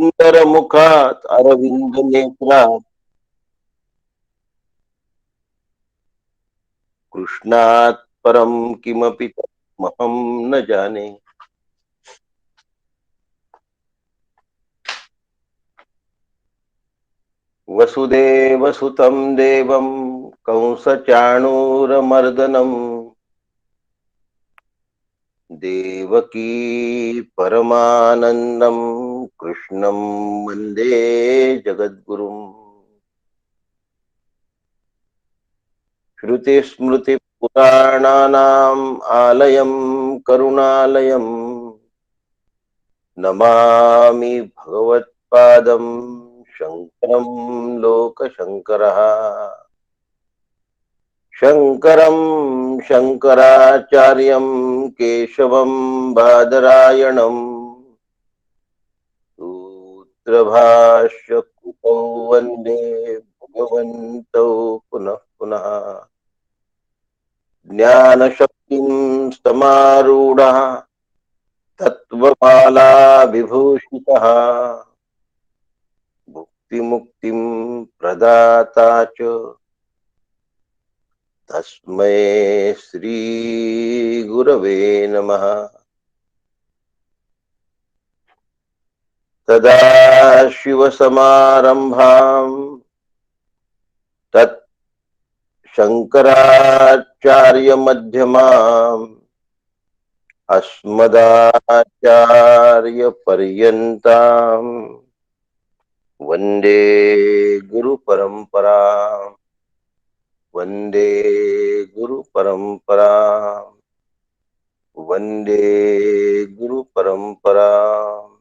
सुंदर मुखात अरविंद नेत्रात कृष्णात परम किमपि तत्त्वमहं न जाने. वसुदेवसुतं देवं कंसचाणूरमर्दनम् देवकी परमानन्दं कृष्णं वन्दे जगद्गुरुम्. श्रुतिस्मृतिपुराणानाम् आलयं करुणालयं नमामि भगवत्पादं शङ्करं लोकशङ्करः. शङ्करं शङ्कराचार्यं केशवं बादरायणम् सूत्रभाष्य कृतौ वन्दे भगवन्तौ पुनः पुनः. ज्ञानशक्तिं समारूढः तत्त्वमाला विभूषितः मुक्तिमुक्तिं प्रदाता च तस्मै श्री गुरवे नमः. सदाशिवसमारम्भाम् तत् शङ्कराचार्यमध्यमाम् अस्मदाचार्यपर्यन्ताम् वन्दे गुरुपरम्पराम्. वन्दे गुरुपरम्पराम्. वन्दे गुरुपरम्पराम्.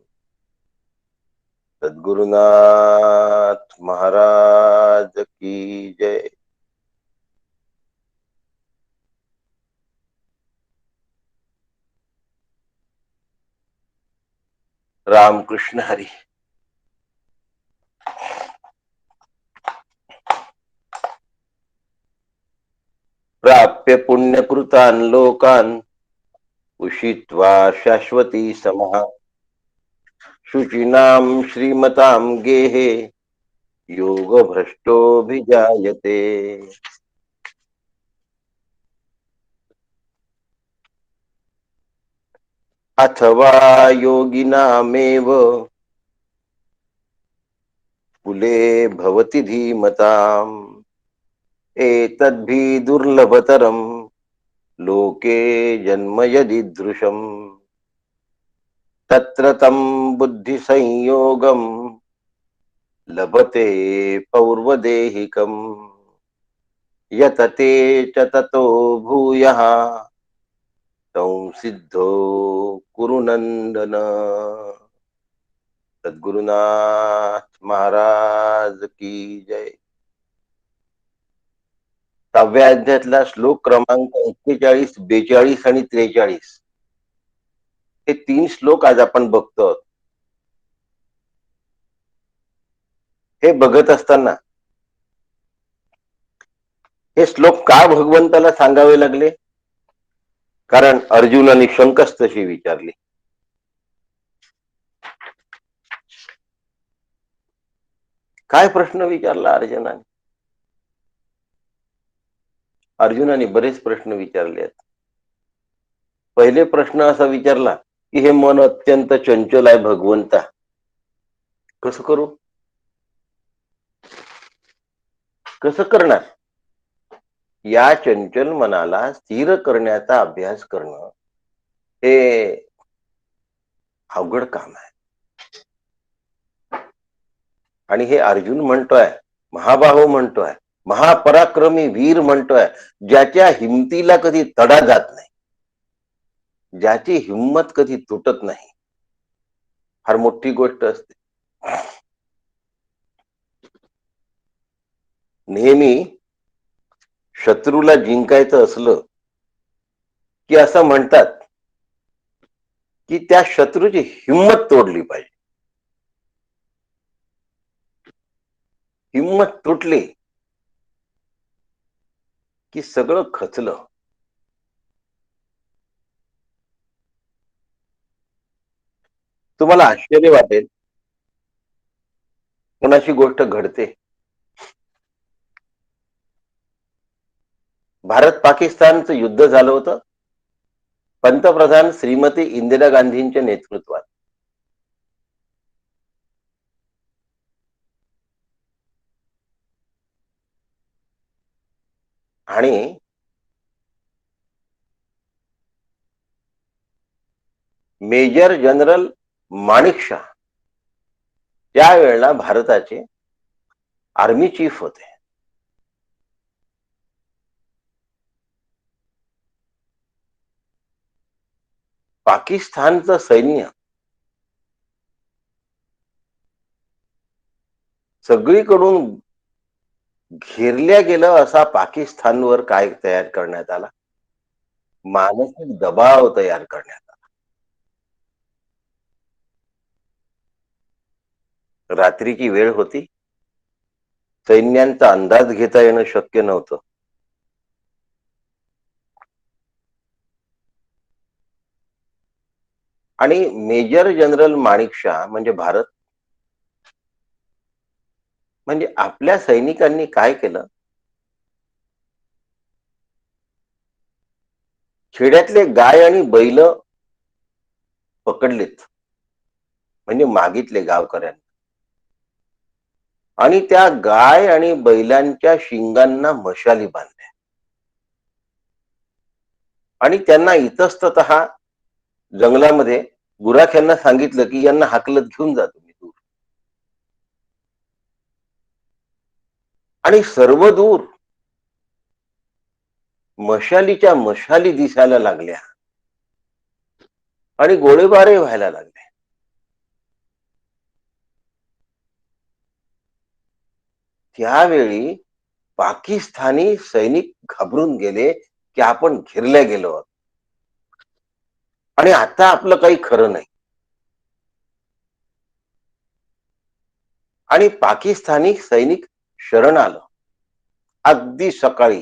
सद्गुरुनाथ महाराज की जय. रामकृष्ण हरी. प्राप्य पुण्यकृतान् लोकान् उषित्वा शाश्वती समः शुचिनां श्रीमतां गेहे योगभ्रष्टोऽभिजायते. अथवा योगिनामेव कुले भवति धीमताम् एतद्भि दुर्लभतरम् लोके जन्म यदीदृशम्. तत्र तं बुद्धिसंयोगम् लभते पौर्वदेहिकम् यतते च ततो भूयः तं सिद्धो कुरु नंदन. सद्गुरुनाथ महाराज की जय. 6व्या अध्यायातला श्लोक क्रमांक 41, 42 आणि 43 हे 3 श्लोक आज आपण बघतो. हे बघत असताना हे श्लोक का भगवंताला सांगावे लागले? कारण अर्जुनाने शंकच तशी विचारली. काय प्रश्न विचारला अर्जुनाने? अर्जुनाने बरेच प्रश्न विचारले आहेत. पहिले प्रश्न असा विचारला की हे मन अत्यंत चंचल आहे भगवंता, कसं करू? कसं करणार? या चंचल मनाला स्थिर करण्याचा अभ्यास करणं हे अवघड काम आहे. आणि हे अर्जुन म्हणतोय, महाबाहो म्हणतोय, महापराक्रमी वीर म्हणतोय, ज्याच्या हिमतीला कधी तडा जात नाही, ज्याची हिम्मत कधी तुटत नाही. फार मोठी गोष्ट असते. नेहमी शत्रूला जिंकायचं असलं की असं म्हणतात की त्या शत्रूची हिम्मत तोडली पाहिजे. हिम्मत तुटली की सगळं खचलं. तुम्हाला आश्चर्य वाटेल, कोणाची गोष्ट घडते. भारत पाकिस्तानचं युद्ध झालं होतं पंतप्रधान श्रीमती इंदिरा गांधींच्या नेतृत्वात. आणि मेजर जनरल माणिक शहा त्यावेळेला भारताचे आर्मी चीफ होते. पाकिस्तानचं सैन्य सगळीकडून घेरल्या गेलं असा पाकिस्तानवर काय तयार करण्यात आला, मानसिक दबाव तयार करण्यात आला. रात्रीची वेळ होती, सैन्यांचा अंदाज घेता येणं शक्य नव्हतं. आणि मेजर जनरल माणिक शहा म्हणजे भारत, म्हणजे आपल्या सैनिकांनी काय केलं, खेड्यातले गाय आणि बैल पकडलेत, म्हणजे मागितले गावकऱ्यांना, आणि त्या गाय आणि बैलांच्या शिंगांना मशाली बांधल्या आणि त्यांना इतस्ततः जंगलामध्ये गुराख्यांना सांगितलं की यांना हाकलत घेऊन जा तुम्ही दूर. आणि सर्व दूर मशालीच्या मशाली दिसायला लागल्या आणि गोळीबारही व्हायला लागले. त्यावेळी पाकिस्तानी सैनिक घाबरून गेले की आपण घेरल्या गेलो आहोत आणि आता आपलं काही खरं नाही. आणि पाकिस्तानी सैनिक शरण आलं अगदी सकाळी.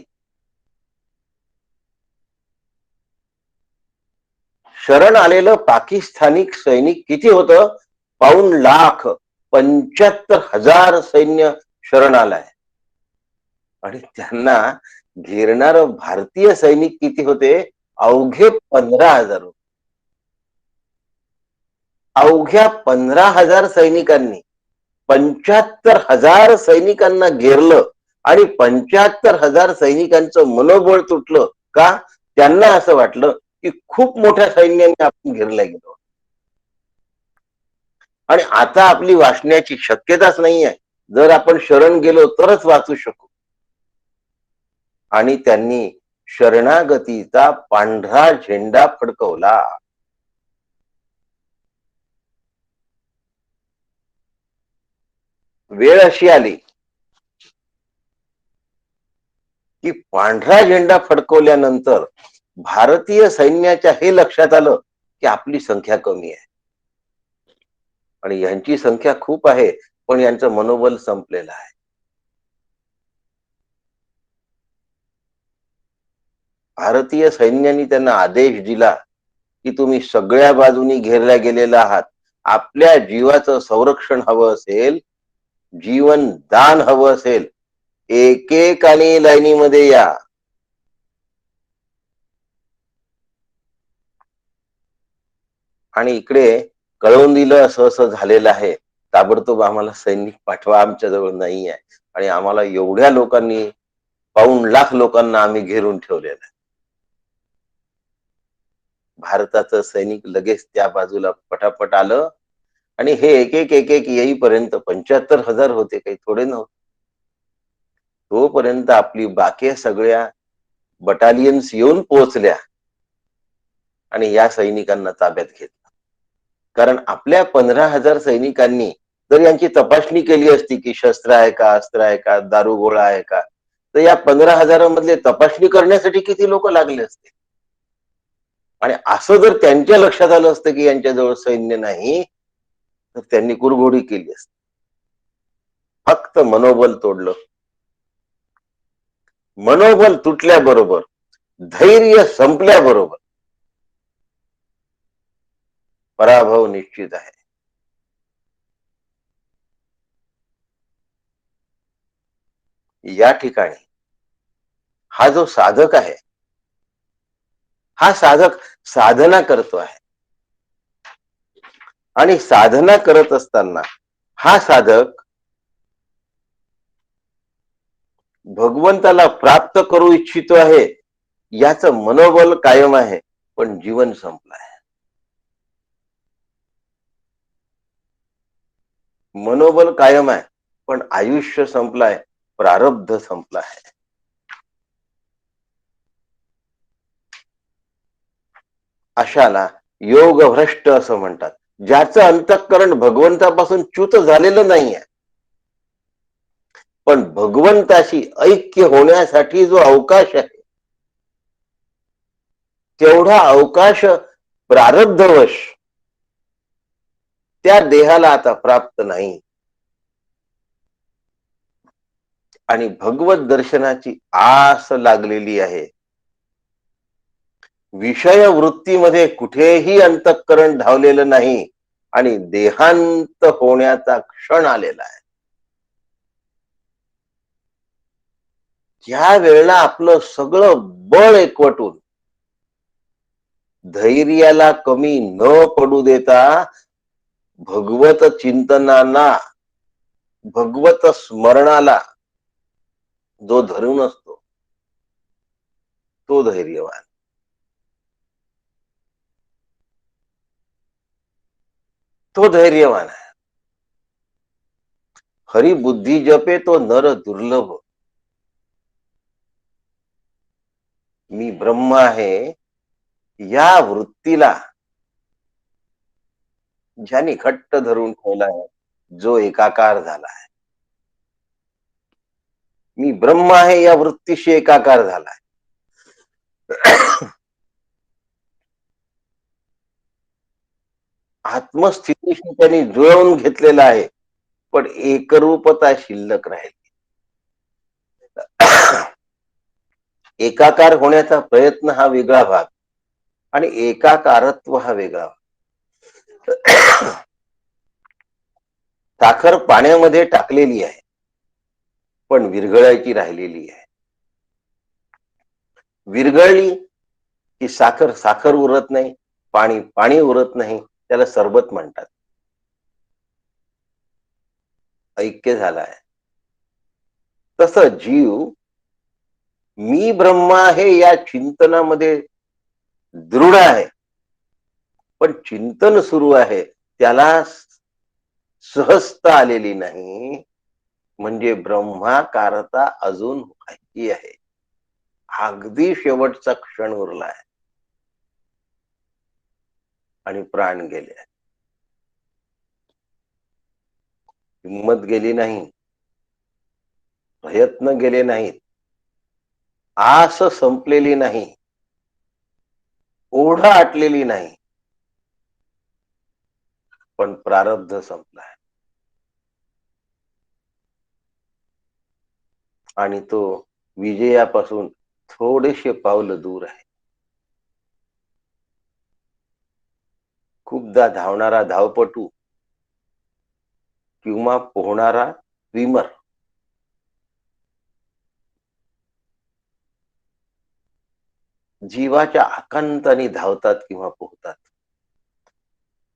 शरण आलेलं पाकिस्तानी सैनिक किती होतं? 2,75,000 सैन्य शरण आलाय. आणि त्यांना घेरणार भारतीय सैनिक किती होते? अवघे 15,000 होते. अवघ्या 15,000 सैनिकांनी 75,000 सैनिकांना घेरलं आणि 75,000 सैनिकांचं मनोबळ तुटलं का? त्यांना असं वाटलं की खूप मोठ्या सैन्याने आपण घेरल्या गेलो आणि आता आपली वाचण्याची शक्यताच नाहीये. जर आपण शरण गेलो तरच वाचू शकू. आणि त्यांनी शरणागतीचा पांढरा झेंडा फडकवला. वेळ अशी आली की पांढरा झेंडा फडकवल्यानंतर भारतीय सैन्याच्या हे लक्षात आलं की आपली संख्या कमी आहे आणि यांची संख्या खूप आहे, पण यांचं मनोबल संपलेलं आहे. भारतीय सैन्याने त्यांना आदेश दिला की तुम्ही सगळ्या बाजूनी घेरल्या गेलेला आहात. आपल्या जीवाचं संरक्षण हवं असेल, जीवन दान हवं असेल, एकेकाने लाईनीमध्ये या. आणि इकडे कळवून दिलं असं असं झालेलं आहे, ताबडतोब आम्हाला सैनिक पाठवा, आमच्या जवळ नाही आहे. आणि आम्हाला एवढ्या लोकांनी, 2,50,000 लोकांना आम्ही घेरून ठेवलेलं आहे. भारताचं सैनिक लगेच त्या बाजूला पटापट आलं आणि हे एक एक एक एक येईपर्यंत 75,000 होते, काही थोडे नव्हते. तोपर्यंत आपली बाकी सगळ्या बटालियन्स येऊन पोहोचल्या आणि या सैनिकांना ताब्यात घेतलं. कारण आपल्या 15,000 सैनिकांनी जर यांची तपासणी केली असती की शस्त्र आहे का, अस्त्र आहे का, दारुगोळा आहे का, तर या 15,000 मधले तपासणी करण्यासाठी किती लोक लागले असते. आणि असं जर त्यांच्या लक्षात आलं असतं की यांच्याजवळ सैन्य नाही, तर त्यांनी कुरघोडी केली असती. फक्त मनोबल तोडलं. मनोबल तुटल्याबरोबर, धैर्य संपल्याबरोबर पराभव निश्चित आहे. या ठिकाणी हा जो साधक आहे, हा साधक साधना करतो आहे. आणि साधना करत असताना हा साधक भगवंताला प्राप्त करू इच्छितो आहे, याचं मनोबल कायम आहे, पण जीवन संपलं आहे. मनोबल कायम आहे, पण आयुष्य संपलाय, प्रारब्ध संपला आहे. अशाला योग भ्रष्ट असं म्हणतात, ज्याचं अंतःकरण भगवंतापासून च्युत झालेलं नाहीये, पण भगवंताशी ऐक्य होण्यासाठी जो अवकाश आहे, तेवढा अवकाश प्रारब्धवश त्या देहाला आता प्राप्त नाही. आणि भगवत दर्शनाची आस लागलेली आहे. विषय वृत्तीमध्ये कुठेही अंतःकरण धावलेलं नाही आणि देहांत होण्याचा क्षण आलेला आहे. त्या वेळेला आपलं सगळं बळ एकवटून धैर्याला कमी न पडू देता भगवत चिंतनाला, भगवत स्मरणाला जो धरून असतो, तो धैर्यवान. तो धैर्यवान आहे. हरी बुद्धी जपे तो नर दुर्लभ. मी ब्रह्म आहे या वृत्तीला ज्याने घट्ट धरून ठेवला आहे, जो एकाकार झाला आहे. मी ब्रह्म आहे या वृत्तीशी एकाकार झाला आहे. आत्मस्थितीशी त्यांनी जुळवून घेतलेला आहे, पण एकरूपता शिल्लक राहील. एकाकार होण्याचा प्रयत्न हा वेगळा भाग आणि एकाकारत्व हा वेगळा भाग. साखर पाण्यामध्ये टाकलेली आहे, पण विरघळायची राहिलेली आहे. विरघळली की साखर साखर उरत नाही, पाणी पाणी उरत नाही, त्याला सरबत म्हणतात. ऐक्य झाला आहे. तसं जीव मी ब्रह्म आहे या चिंतनामध्ये दृढ आहे, पण चिंतन सुरू आहे, त्याला सहजता आलेली नाही, म्हणजे ब्रह्माकारता अजून व्हायची आहे. अगदी शेवटचा क्षण उरला आहे आणि प्राण गेले. हिंमत गेली नाही, प्रयत्न गेले नाहीत, आस संपलेली नाही, ओढ आटलेली नाही, पण प्रारब्ध संपलाय. आणि तो विजयापासून थोडेसे पावलं दूर आहे. खूपदा धावणारा धावपटू किंवा पोहणारा स्विमर जीवाच्या आकांताने धावतात किंवा पोहतात.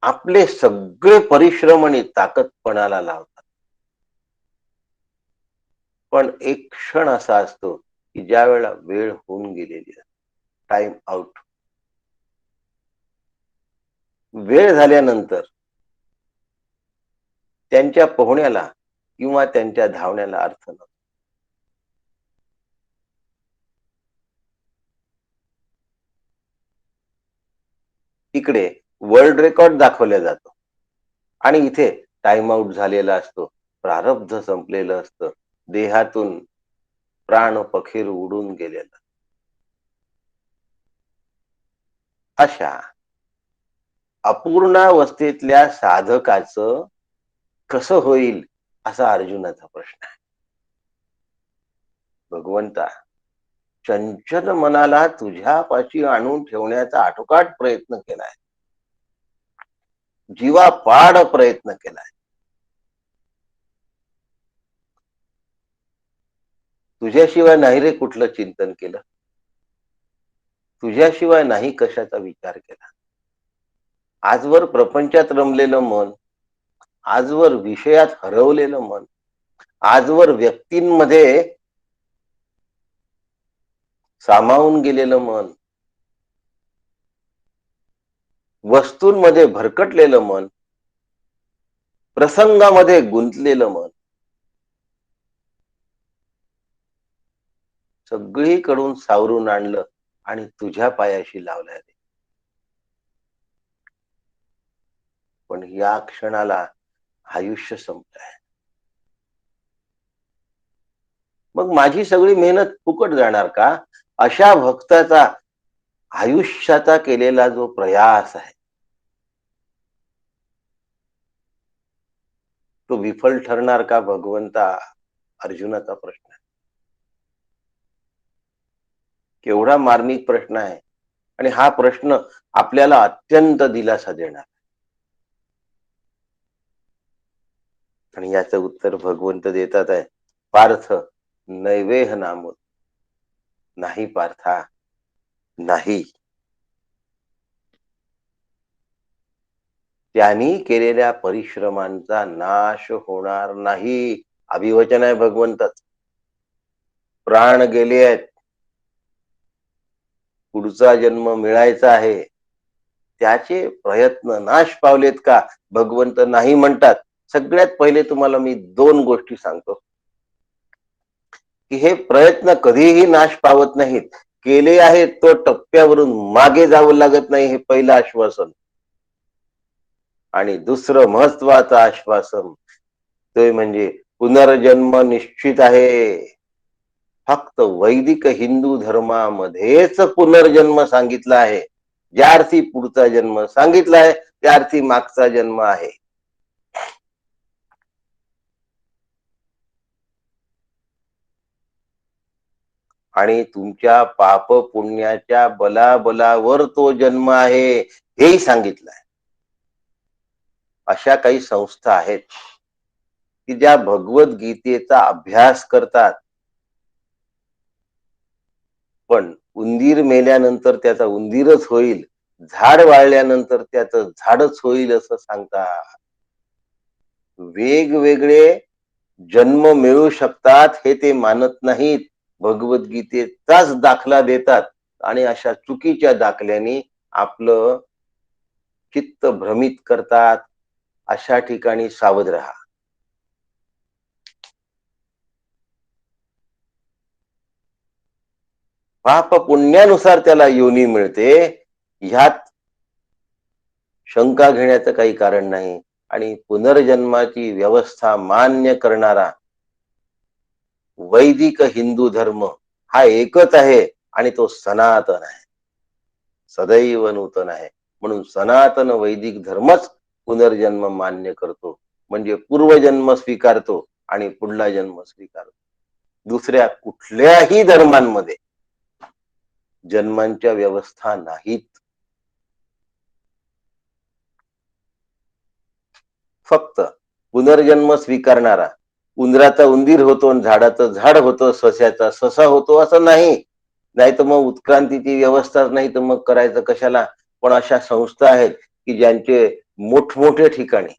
आपले सगळे परिश्रम आणि ताकद पणाला लावतात. पण एक क्षण असा असतो की ज्या वेळेला वेळ होऊन गेलेली आहे, टाइम आउट. वेळ झाल्यानंतर त्यांच्या पोहण्याला किंवा त्यांच्या धावण्याला अर्थ नसतो. तिकडे वर्ल्ड रेकॉर्ड दाखवला जातो आणि इथे टाइम आउट झालेला असतो, प्रारब्ध संपलेलं असतं, देहातून प्राण पखेर उडून गेलेलं. अशा अपूर्णावस्थेतल्या साधकाचं कसं होईल, असा अर्जुनाचा प्रश्न आहे. भगवंता, चंचल मनाला तुझ्यापाशी आणून ठेवण्याचा आटोकाट प्रयत्न केलाय, जीवापाड प्रयत्न केलाय. तुझ्याशिवाय नाही रे कुठलं चिंतन केलं, तुझ्याशिवाय नाही कशाचा विचार केला. आजवर प्रपंचात रमलेलं मन, आजवर विषयात हरवलेलं मन, आजवर व्यक्तींमध्ये सामावून गेलेलं मन, वस्तूंमध्ये भरकटलेलं मन, प्रसंगामध्ये गुंतलेलं मन, सगळीकडून सावरून आणलं आणि तुझ्या पायाशी लावलंय. पण या क्षणाला आयुष्य संपलंय. मग माझी सगळी मेहनत फुकट जाणार का? अशा भक्ताचा आयुष्याचा केलेला जो प्रयास आहे तो विफल ठरणार का भगवंता? अर्जुनाचा प्रश्न आहे. केवढा मार्मिक प्रश्न आहे आणि हा प्रश्न आपल्याला अत्यंत दिलासा देणार. आणि याचं उत्तर भगवंत देतात आहे, पार्थ नैवेह नाम, नाही पार्था, नाही. त्यांनी केलेल्या परिश्रमांचा नाश होणार नाही. अभिवचन आहे भगवंताच. प्राण गेले आहेत, पुढचा जन्म मिळायचा आहे, त्याचे प्रयत्न नाश पावलेत का? भगवंत नाही म्हणतात. सगळ्यात पहिले तुम्हाला मी दोन गोष्टी सांगतो की हे प्रयत्न कधीही नाश पावत नाहीत. केले आहेत तो टप्प्यावरून मागे जावं लागत नाही, हे पहिलं आश्वासन. आणि दुसरं महत्वाचं आश्वासन ते म्हणजे पुनर्जन्म निश्चित आहे. फक्त वैदिक हिंदू धर्मामध्येच पुनर्जन्म सांगितला आहे. ज्या अर्थी पुढचा जन्म सांगितला आहे त्या अर्थी मागचा जन्म आहे. आणि तुमच्या पाप पुण्याच्या बलाबलावर तो जन्म आहे हेही सांगितलं आहे. अशा काही संस्था आहेत की ज्या भगवद्गीतेचा अभ्यास करतात, पण उंदीर मेल्यानंतर त्याचा उंदीरच होईल, झाड वाळल्यानंतर त्याचं झाडच होईल असं सांगतात. वेगवेगळे जन्म मिळू शकतात हे ते मानत नाहीत, भगवद्गीतेचाच दाखला देतात. आणि अशा चुकीच्या दाखल्याने आपलं चित्त भ्रमित करतात. अशा ठिकाणी सावध राहा. पाप पुण्यानुसार त्याला योनी मिळते, ह्यात शंका घेण्याचं काही कारण नाही. आणि पुनर्जन्माची व्यवस्था मान्य करणारा वैदिक हिंदू धर्म हा एकच आहे आणि तो सनातन आहे, सदैव नूतन आहे. म्हणून सनातन वैदिक धर्मच पुनर्जन्म मान्य करतो, म्हणजे पूर्वजन्म स्वीकारतो आणि पुढला जन्म स्वीकारतो. दुसऱ्या कुठल्याही धर्मांमध्ये जन्मांच्या व्यवस्था नाहीत. फक्त पुनर्जन्म स्वीकारणारा उंदराचा उंदीर होतो आणि झाडाचं झाड होतं, सस्याचा ससा होतो असं नाही. नाही तर मग उत्क्रांतीची व्यवस्थाच नाही तर मग करायचं कशाला? पण अशा संस्था आहेत की ज्यांचे मोठमोठे ठिकाणी,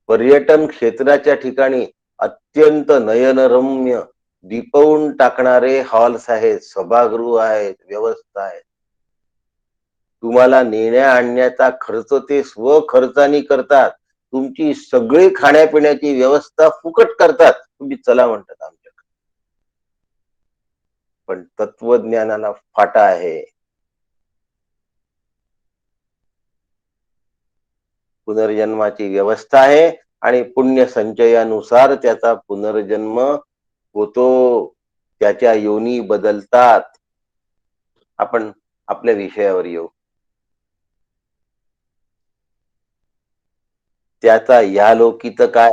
पर्यटन क्षेत्राच्या ठिकाणी अत्यंत नयनरम्य दिपवून टाकणारे हॉल्स आहेत, सभागृह आहेत, व्यवस्था आहे. तुम्हाला नेण्या आणण्याचा खर्च ते स्वखर्चानी करतात. तुमची सगळी खाण्यापिण्याची व्यवस्था फुकट करतात. तुम्ही चला म्हणतात आमच्याकडे. पण तत्वज्ञानाला फाटा आहे. पुनर्जन्माची व्यवस्था आहे आणि पुण्य संचयानुसार त्याचा पुनर्जन्म होतो, त्याच्या योनी बदलतात. आपण आपल्या विषयावर येऊ. त्याचा या लोकी तर काय,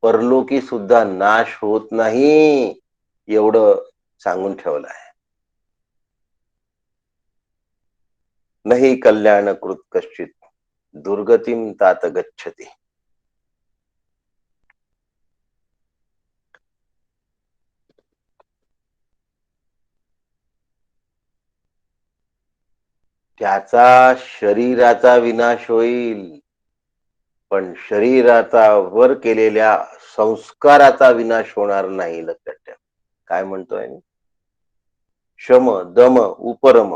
परलोकी सुद्धा नाश होत नाही, एवढं सांगून ठेवलं आहे. नाही कल्याण कृत कश्चित दुर्गतीम तात गच्छति. त्याचा शरीराचा विनाश होईल, पण शरीराचा वर केलेल्या संस्काराचा विनाश होणार नाही. लक्षात ठेवा. काय म्हणतोय मी? शम, दम, उपरम,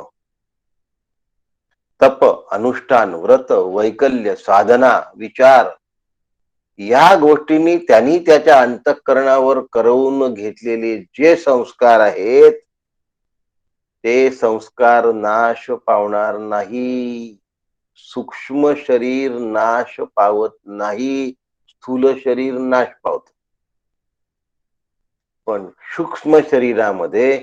तप, अनुष्ठान, व्रत, वैकल्य, साधना, विचार या गोष्टींनी त्यांनी त्याच्या अंतःकरणावर करवून घेतलेले जे संस्कार आहेत ते संस्कार नाश पावणार नाही. सूक्ष्म शरीर नाश पावत नाही, स्थूल शरीर नाश पावत. पण सूक्ष्म शरीरामध्ये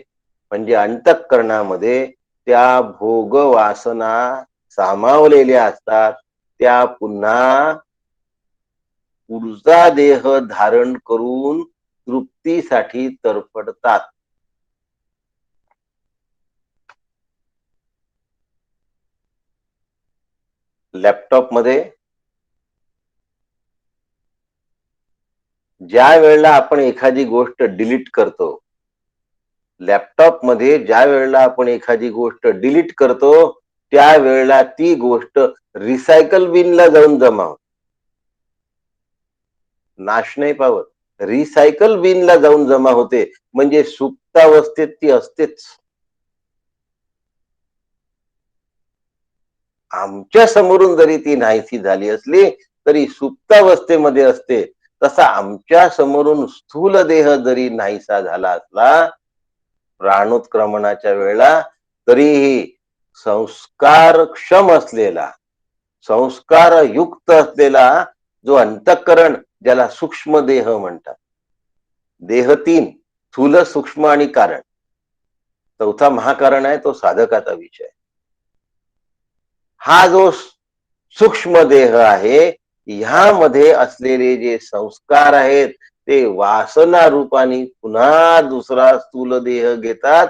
म्हणजे अंतःकरणामध्ये त्या भोग वासना सामावलेल्या असतात. त्या पुन्हा पुढचा देह धारण करून तृप्तीसाठी तरफडतात. लॅपटॉप मध्ये ज्या वेळेला आपण एखादी गोष्ट डिलीट करतो, लॅपटॉप मध्ये ज्या वेळेला आपण एखादी गोष्ट डिलीट करतो त्यावेळेला ती गोष्ट रिसायकल बिनला जाऊन जमा होते. नाश नाही पावत, रिसायकल बिनला जाऊन जमा होते. म्हणजे सुप्तावस्थेत ती असतेच. आमच्या समोरून जरी ती नाहीशी झाली असली तरी सुप्तावस्थेमध्ये असते. तसा आमच्या समोरून स्थूल देह जरी नाहीसा झाला असला प्राणोत्क्रमणाच्या वेळेला, तरीही संस्कारक्षम असलेला, संस्कार युक्त असलेला जो अंतःकरण, ज्याला सूक्ष्म देह म्हणतात. देह तीन: स्थूल, सूक्ष्म आणि कारण. चौथा महाकारण आहे, तो साधकाचा विषय. हा जो सूक्ष्म देह आहे, ह्यामध्ये असलेले जे संस्कार आहेत ते वासना रूपाने पुन्हा दुसरा स्थूल देह घेतात.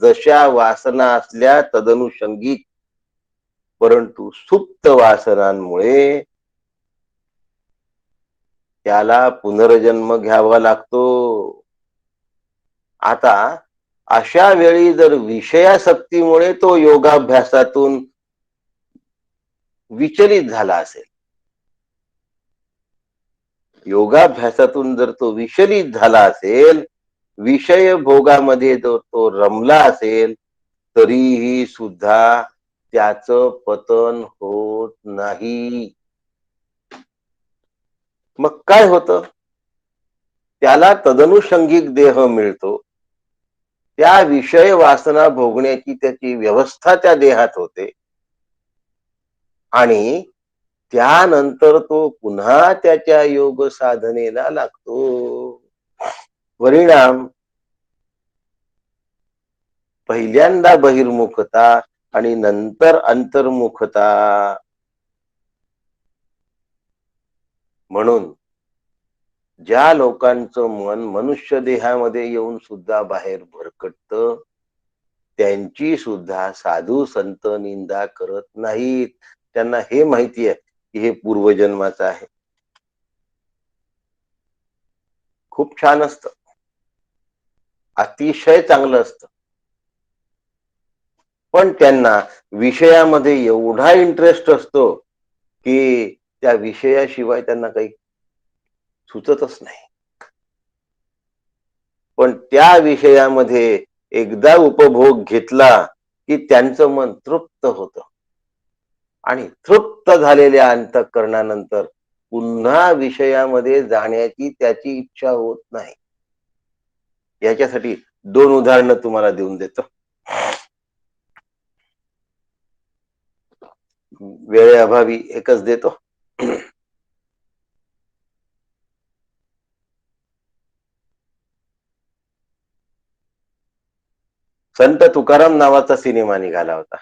जशा वासना असल्या तदनुषंगिक, परंतु सुप्त वासनांमुळे त्याला पुनर्जन्म घ्यावा लागतो. आता अशा वेळी जर विषयासक्तीमुळे तो योगाभ्यासातून विचलित झाला असेल, योगाभ्यासातून जर तो विचलित झाला असेल, विषय भोगामध्ये जर तो रमला असेल, तरीही सुद्धा त्याचं पतन होत नाही. मग काय होतं? त्याला तदनुषंगिक देह मिळतो. त्या विषय वासना भोगण्याची त्याची व्यवस्था त्या देहात होते आणि त्यानंतर तो पुन्हा त्याच्या योग साधनेला लागतो. परिणाम पहिल्यांदा बहिर्मुखता आणि नंतर अंतर्मुखता. म्हणून ज्या लोकांचं मन मनुष्य देहामध्ये येऊन सुद्धा बाहेर भरकटत, त्यांची सुद्धा साधू संत निंदा करत नाहीत. त्यांना हे माहिती आहे की हे पूर्वजन्माचं आहे. खूप छान असतं, अतिशय चांगलं असतं. पण त्यांना विषयामध्ये एवढा इंटरेस्ट असतो की त्या विषयाशिवाय त्यांना काही सुचतच नाही. पण त्या विषयामध्ये एकदा उपभोग घेतला की त्यांचं मन तृप्त होतं आणि तृप्त झालेल्या अंतःकरणानंतर पुन्हा विषयामध्ये जाण्याची त्याची इच्छा होत नाही. याच्यासाठी 2 उदाहरणं तुम्हाला देऊन देतो. वेळेअभावी एकच देतो. संत तुकाराम नावाचा सिनेमा निघाला होता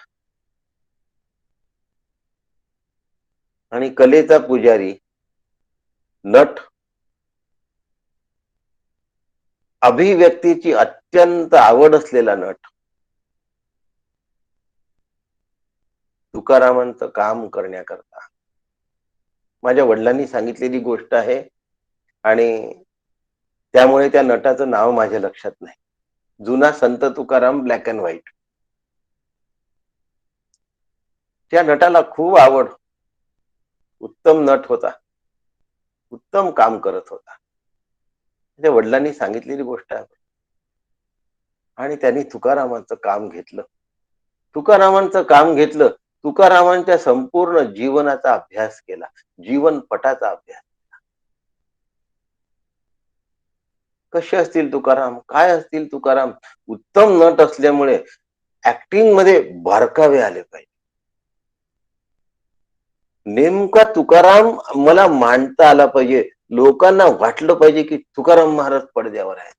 आणि कलेचा पुजारी, नट, अभिव्यक्तीची अत्यंत आवड असलेला नट तुकारामांचं काम करण्याकरता, माझ्या वडिलांनी सांगितलेली गोष्ट आहे आणि त्यामुळे त्या नटाचं नाव माझ्या लक्षात नाही. जुना संत तुकाराम ब्लॅक अँड व्हाईट. त्या नटाला खूप आवड. उत्तम नट होता. उत्तम काम करत होता. त्याच्या वडिलांनी सांगितलेली गोष्ट आहे. आणि त्यांनी तुकारामांचं काम घेतलं. तुकारामांचं काम घेतलं. तुकारामांच्या संपूर्ण जीवनाचा अभ्यास केला. जीवनपटाचा अभ्यास. कसे असतील तुकाराम? काय असतील तुकाराम? उत्तम नट असल्यामुळे ऍक्टिंग मध्ये बारकावे आले पाहिजे. नेमका तुकाराम मला मांडता आला पाहिजे. लोकांना वाटलं पाहिजे की तुकाराम महाराज पडद्यावर आहेत.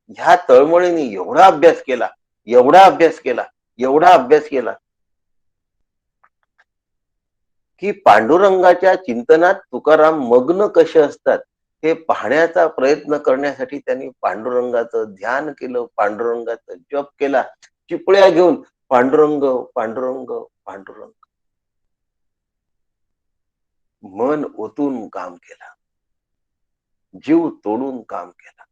ह्या तळमळीने एवढा अभ्यास केला, एवढा अभ्यास केला, एवढा अभ्यास केला, की पांडुरंगाच्या चिंतनात तुकाराम मग्न कसे असतात हे पाहण्याचा प्रयत्न करण्यासाठी त्यांनी पांडुरंगाचं ध्यान केलं, पांडुरंगाचा जप केला, चिपळ्या घेऊन पांडुरंग, पांडुरंग, पांडुरंग, मन ओतून काम केलं, जीव तोडून काम केलं.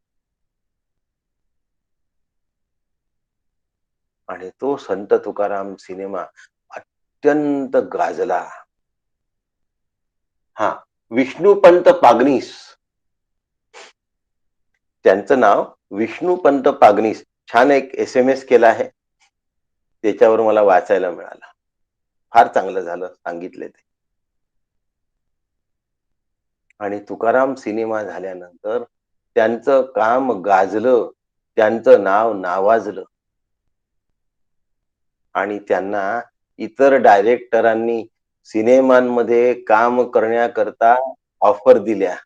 आणि तो संत तुकाराम सिनेमा अत्यंत गाजला. हा, विष्णुपंत पागनीस, त्यांचं नाव विष्णुपंत पागनीस. छान एक SMS केला आहे, त्याच्यावर मला वाचायला मिळालं. फार चांगलं झालं सांगितले ते. आणि तुकाराम सिनेमा झाल्यानंतर त्यांचं काम गाजलं, त्यांचं नाव नावाजलं. आणि त्यांना इतर डायरेक्टरांनी सिनेमांमध्ये काम करण्याकरता ऑफर दिल्या.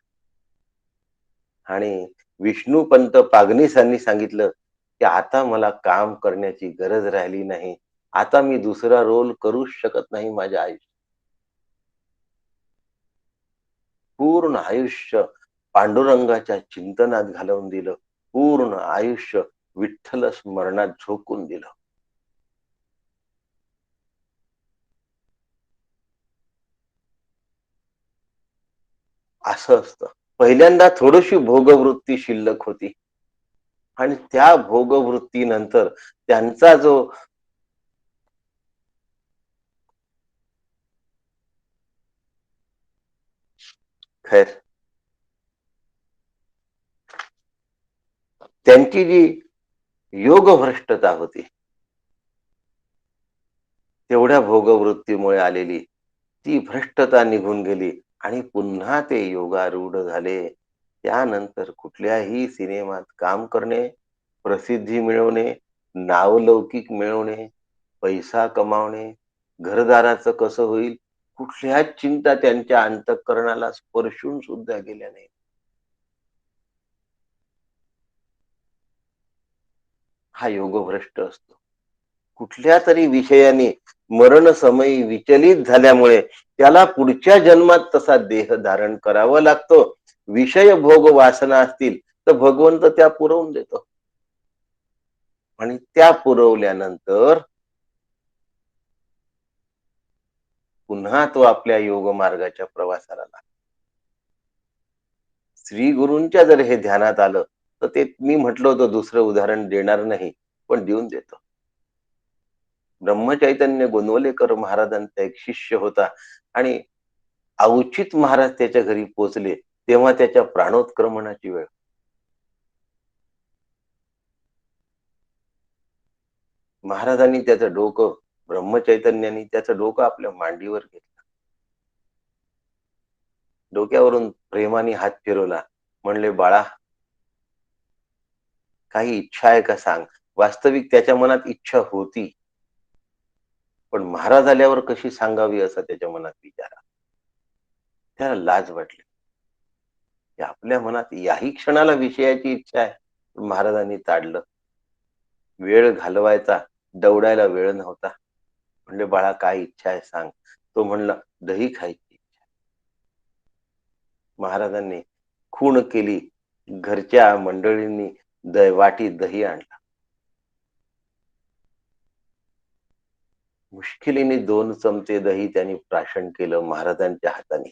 आणि विष्णुपंत पागनीसांनी सांगितलं की आता मला काम करण्याची गरज राहिली नाही. आता मी दुसरा रोल करूच शकत नाही माझ्या आयुष्यात. पूर्ण आयुष्य पांडुरंगाच्या चिंतनात घालवून दिलं. पूर्ण आयुष्य विठ्ठल स्मरणात झोकून दिलं. असं असतं. पहिल्यांदा थोडीशी भोगवृत्ती शिल्लक होती. आणि त्या भोगवृत्तीनंतर त्यांचा जो खैर त्यांची जी योगभ्रष्टता होती, तेवढ्या भोगवृत्तीमुळे आलेली ती भ्रष्टता निघून गेली आणि पुन्हा ते योगारूढ झाले. त्यानंतर कुठल्याही सिनेमात काम करणे, प्रसिद्धी मिळवणे, नावलौकिक मिळवणे, पैसा कमावणे, घरदाराचं कसं होईल, कुठल्याच चिंता त्यांच्या अंतःकरणाला स्पर्शून सुद्धा गेल्या नाही. हा योगभ्रष्ट असतो. कुठल्या तरी विषयाने मरणसमयी विचलित झाल्यामुळे त्याला पुढच्या जन्मात तसा देह धारण करावा लागतो. विषय भोग वासना असतील तर भगवंत त्या पुरवून देतो. आणि त्या पुरवल्यानंतर पुन्हा तो आपल्या योग मार्गाच्या प्रवासाला लागतो. श्री गुरूंच्या जर हे ध्यानात आलं तर ते मी म्हटलं होतं दुसरं उदाहरण देणार नाही, पण देऊन देतो. ब्रह्मचैतन्य गोंदवलेकर महाराजांचा एक शिष्य होता आणि अवचित महाराज त्याच्या घरी पोहोचले तेव्हा त्याच्या प्राणोत्क्रमणाची वेळ. महाराजांनी त्याचं डोकं, ब्रह्मचैतन्यांनी त्याचं डोकं आपल्या मांडीवर घेतलं. डोक्यावरून प्रेमाने हात फिरवला. म्हणले, बाळा, काही इच्छा आहे का सांग. वास्तविक त्याच्या मनात इच्छा होती, पण महाराज आल्यावर कशी सांगावी असा त्याच्या मनात विचार आला. त्याला लाज वाटली की आपल्या मनात याही क्षणाला विषयाची इच्छा आहे. महाराजांनी ताडलं. वेळ घालवायचा, दौडायला वेळ नव्हता. म्हणले, बाळा, काय इच्छा आहे सांग. तो म्हणला, दही खायची. महाराजांनी खूण केली. घरच्या मंडळींनी वाटी दही आणला. मुश्किलीने 2 चमचे दही त्यांनी प्राशन केलं महाराजांच्या हाताने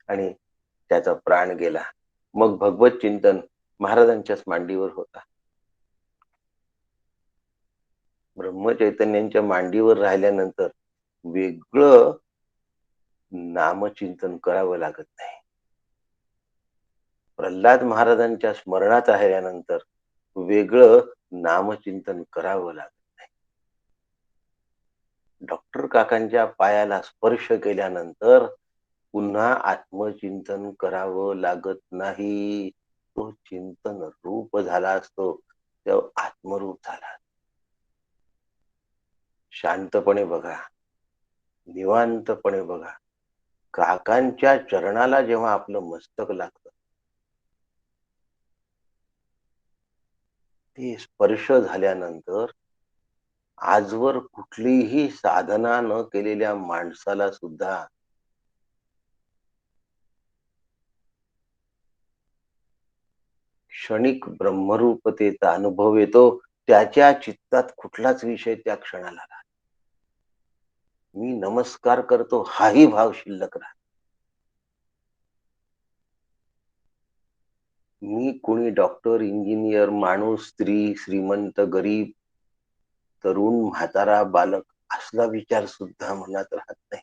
आणि त्याचा प्राण गेला. मग भगवत चिंतन महाराजांच्याच मांडीवर होता. ब्रह्मचैतन्यांच्या मांडीवर राहिल्यानंतर वेगळं नामचिंतन करावं लागत नाही. प्रल्हाद महाराजांच्या स्मरणात राहिल्यानंतर वेगळं नामचिंतन करावं लागत. डॉक्टर काकांच्या पायाला स्पर्श केल्यानंतर पुन्हा आत्मचिंतन करावं लागत नाही. तो चिंतन रूप झाला असतो, तो आत्मरूप झाला. शांतपणे बघा, निवांतपणे बघा. काकांच्या चरणाला जेव्हा आपलं मस्तक लागतं, ते स्पर्श झाल्यानंतर आजवर कुठलीही साधना न केलेल्या माणसाला सुद्धा क्षणिक ब्रह्मरूपतेचा अनुभव येतो. त्याच्या चित्तात कुठलाच विषय त्या क्षणाला राहत. मी नमस्कार करतो हाही भाव शिल्लक राहत. मी कोणी डॉक्टर, इंजिनियर, माणूस, स्त्री, श्रीमंत, गरीब, तरुण, म्हातारा, बालक असला विचार सुद्धा मनात राहत नाही.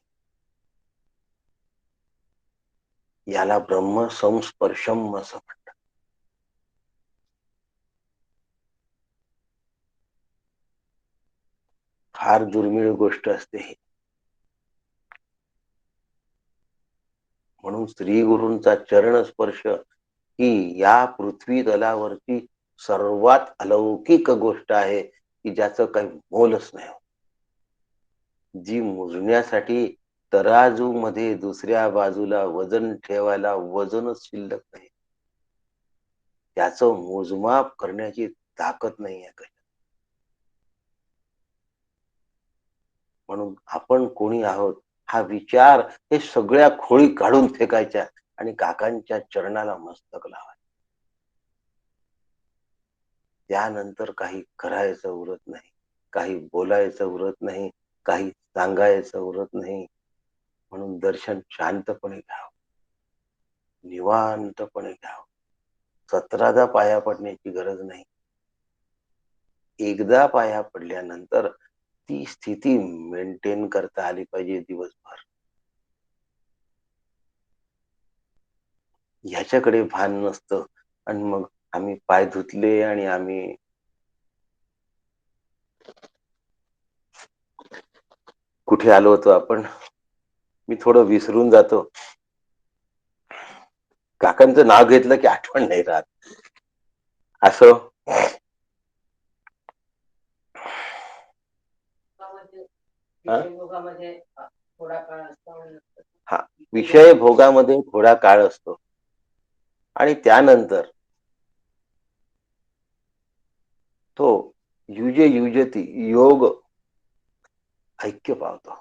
याला ब्रह्म संस्पर्शम असं म्हणतात. फार दुर्मिळ गोष्ट असते ही. म्हणून श्री गुरूंचा चरण स्पर्श ही या पृथ्वी तलावरची सर्वात अलौकिक गोष्ट आहे, की ज्याचं काही मोलच नाही. जी मोजण्यासाठी तराजू मध्ये दुसऱ्या बाजूला वजन ठेवायला वजनच शिल्लक नाही, त्याचं मोजमाप करण्याची ताकद नाही आहे. म्हणून आपण कोणी आहोत हा विचार हे सगळ्या खोळी काढून फेकायच्या आणि काकांच्या चरणाला मस्तक लावायचं. त्यानंतर काही करायचं उरत नाही, काही बोलायचं उरत नाही, काही सांगायचं उरत नाही. म्हणून दर्शन शांतपणे घ्यावं, निवांतपणे घ्यावं. 17दा पाया पडण्याची गरज नाही. एकदा पाया पडल्यानंतर ती स्थिती मेंटेन करता आली पाहिजे दिवसभर. ह्याच्याकडे भान नसतं आणि मग आम्ही पाय धुतले आणि आम्ही कुठे आलो होतो आपण. मी थोडं विसरून जातो. काकांचं नाव घेतलं की आठवण नाही राहत. असो. हा, विषय भोगामध्ये थोडा काळ असतो आणि त्यानंतर तो युजे युजती योग ऐक्य पावतो.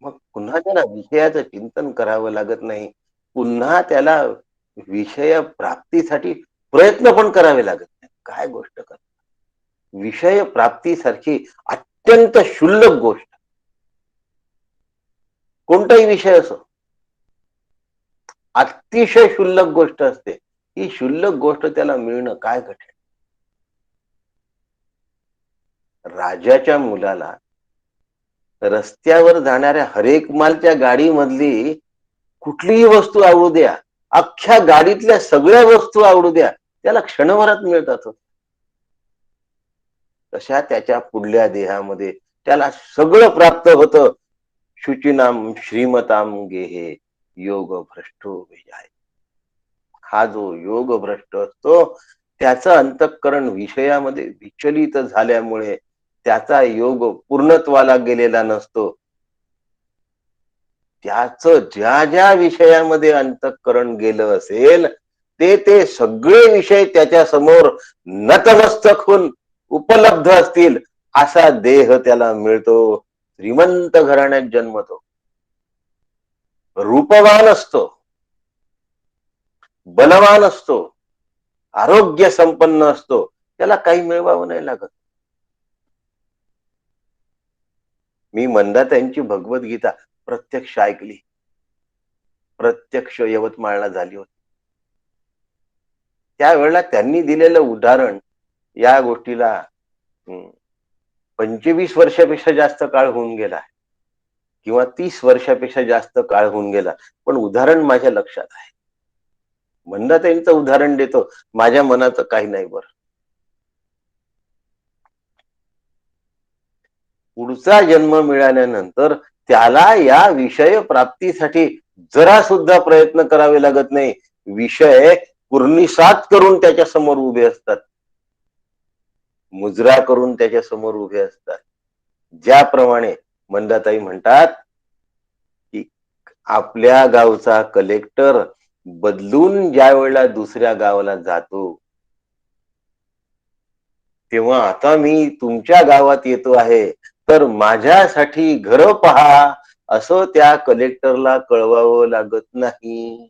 मग पुन्हा त्याला विषयाचं चिंतन करावं लागत नाही. पुन्हा त्याला विषय प्राप्तीसाठी प्रयत्न पण करावे लागत नाही. काय गोष्ट कर, विषय प्राप्तीसारखी अत्यंत क्षुल्लक गोष्ट कोणताही विषय असो, अतिशय क्षुल्लक गोष्ट असते. ही क्षुल्लक गोष्ट त्याला मिळणं काय कठीण. राजाच्या मुलाला रस्त्यावर जाणाऱ्या हरेक मालच्या गाडीमधली कुठलीही वस्तू आवडू द्या, अख्ख्या गाडीतल्या सगळ्या वस्तू आवडू द्या, त्याला क्षणभरात मिळतात. तशा त्याच्या पुढल्या देहामध्ये त्याला सगळं प्राप्त होतं. शुचिनाम श्रीमताम गेहे योग भ्रष्टो विजाय. हा जो योग भ्रष्ट असतो त्याचं अंतःकरण विषयामध्ये विचलित झाल्यामुळे त्याचा योग पूर्णत्वाला गेलेला नसतो. त्याच ज्या ज्या विषयामध्ये अंतःकरण गेलं असेल ते सगळे विषय त्याच्या समोर नतमस्तक होऊन उपलब्ध असतील असा देह त्याला मिळतो. श्रीमंत घराण्यात जन्मतो, रूपवान असतो, बलवान असतो, आरोग्य संपन्न असतो, त्याला काही मिळवावं नाही लागत. मी मंदाताईंची भगवद्गीता प्रत्यक्ष ऐकली, प्रत्यक्ष यवतमाळला झाली होती. त्यावेळेला त्यांनी दिलेलं उदाहरण या गोष्टीला 25 वर्षापेक्षा जास्त काळ होऊन गेला किंवा 30 वर्षापेक्षा जास्त काळ होऊन गेला, पण उदाहरण माझ्या लक्षात आहे. मंदाताईंचं उदाहरण देतो, माझ्या मनाचं काही नाही बरं. पुढचा जन्म मिळाल्यानंतर त्याला या विषय प्राप्तीसाठी जरा सुद्धा प्रयत्न करावे लागत नाही. विषय पूर्णिसात करून त्याच्या समोर उभे असतात, मुजरा करून त्याच्या समोर उभे असतात. ज्याप्रमाणे मंदाताई म्हणतात की आपल्या गावचा कलेक्टर बदलून ज्या वेळेला दुसऱ्या गावाला जातो, तेव्हा आता मी तुमच्या गावात येतो आहे, तर माझ्यासाठी घर पहा असं त्या कलेक्टरला कळवावं लागत नाही.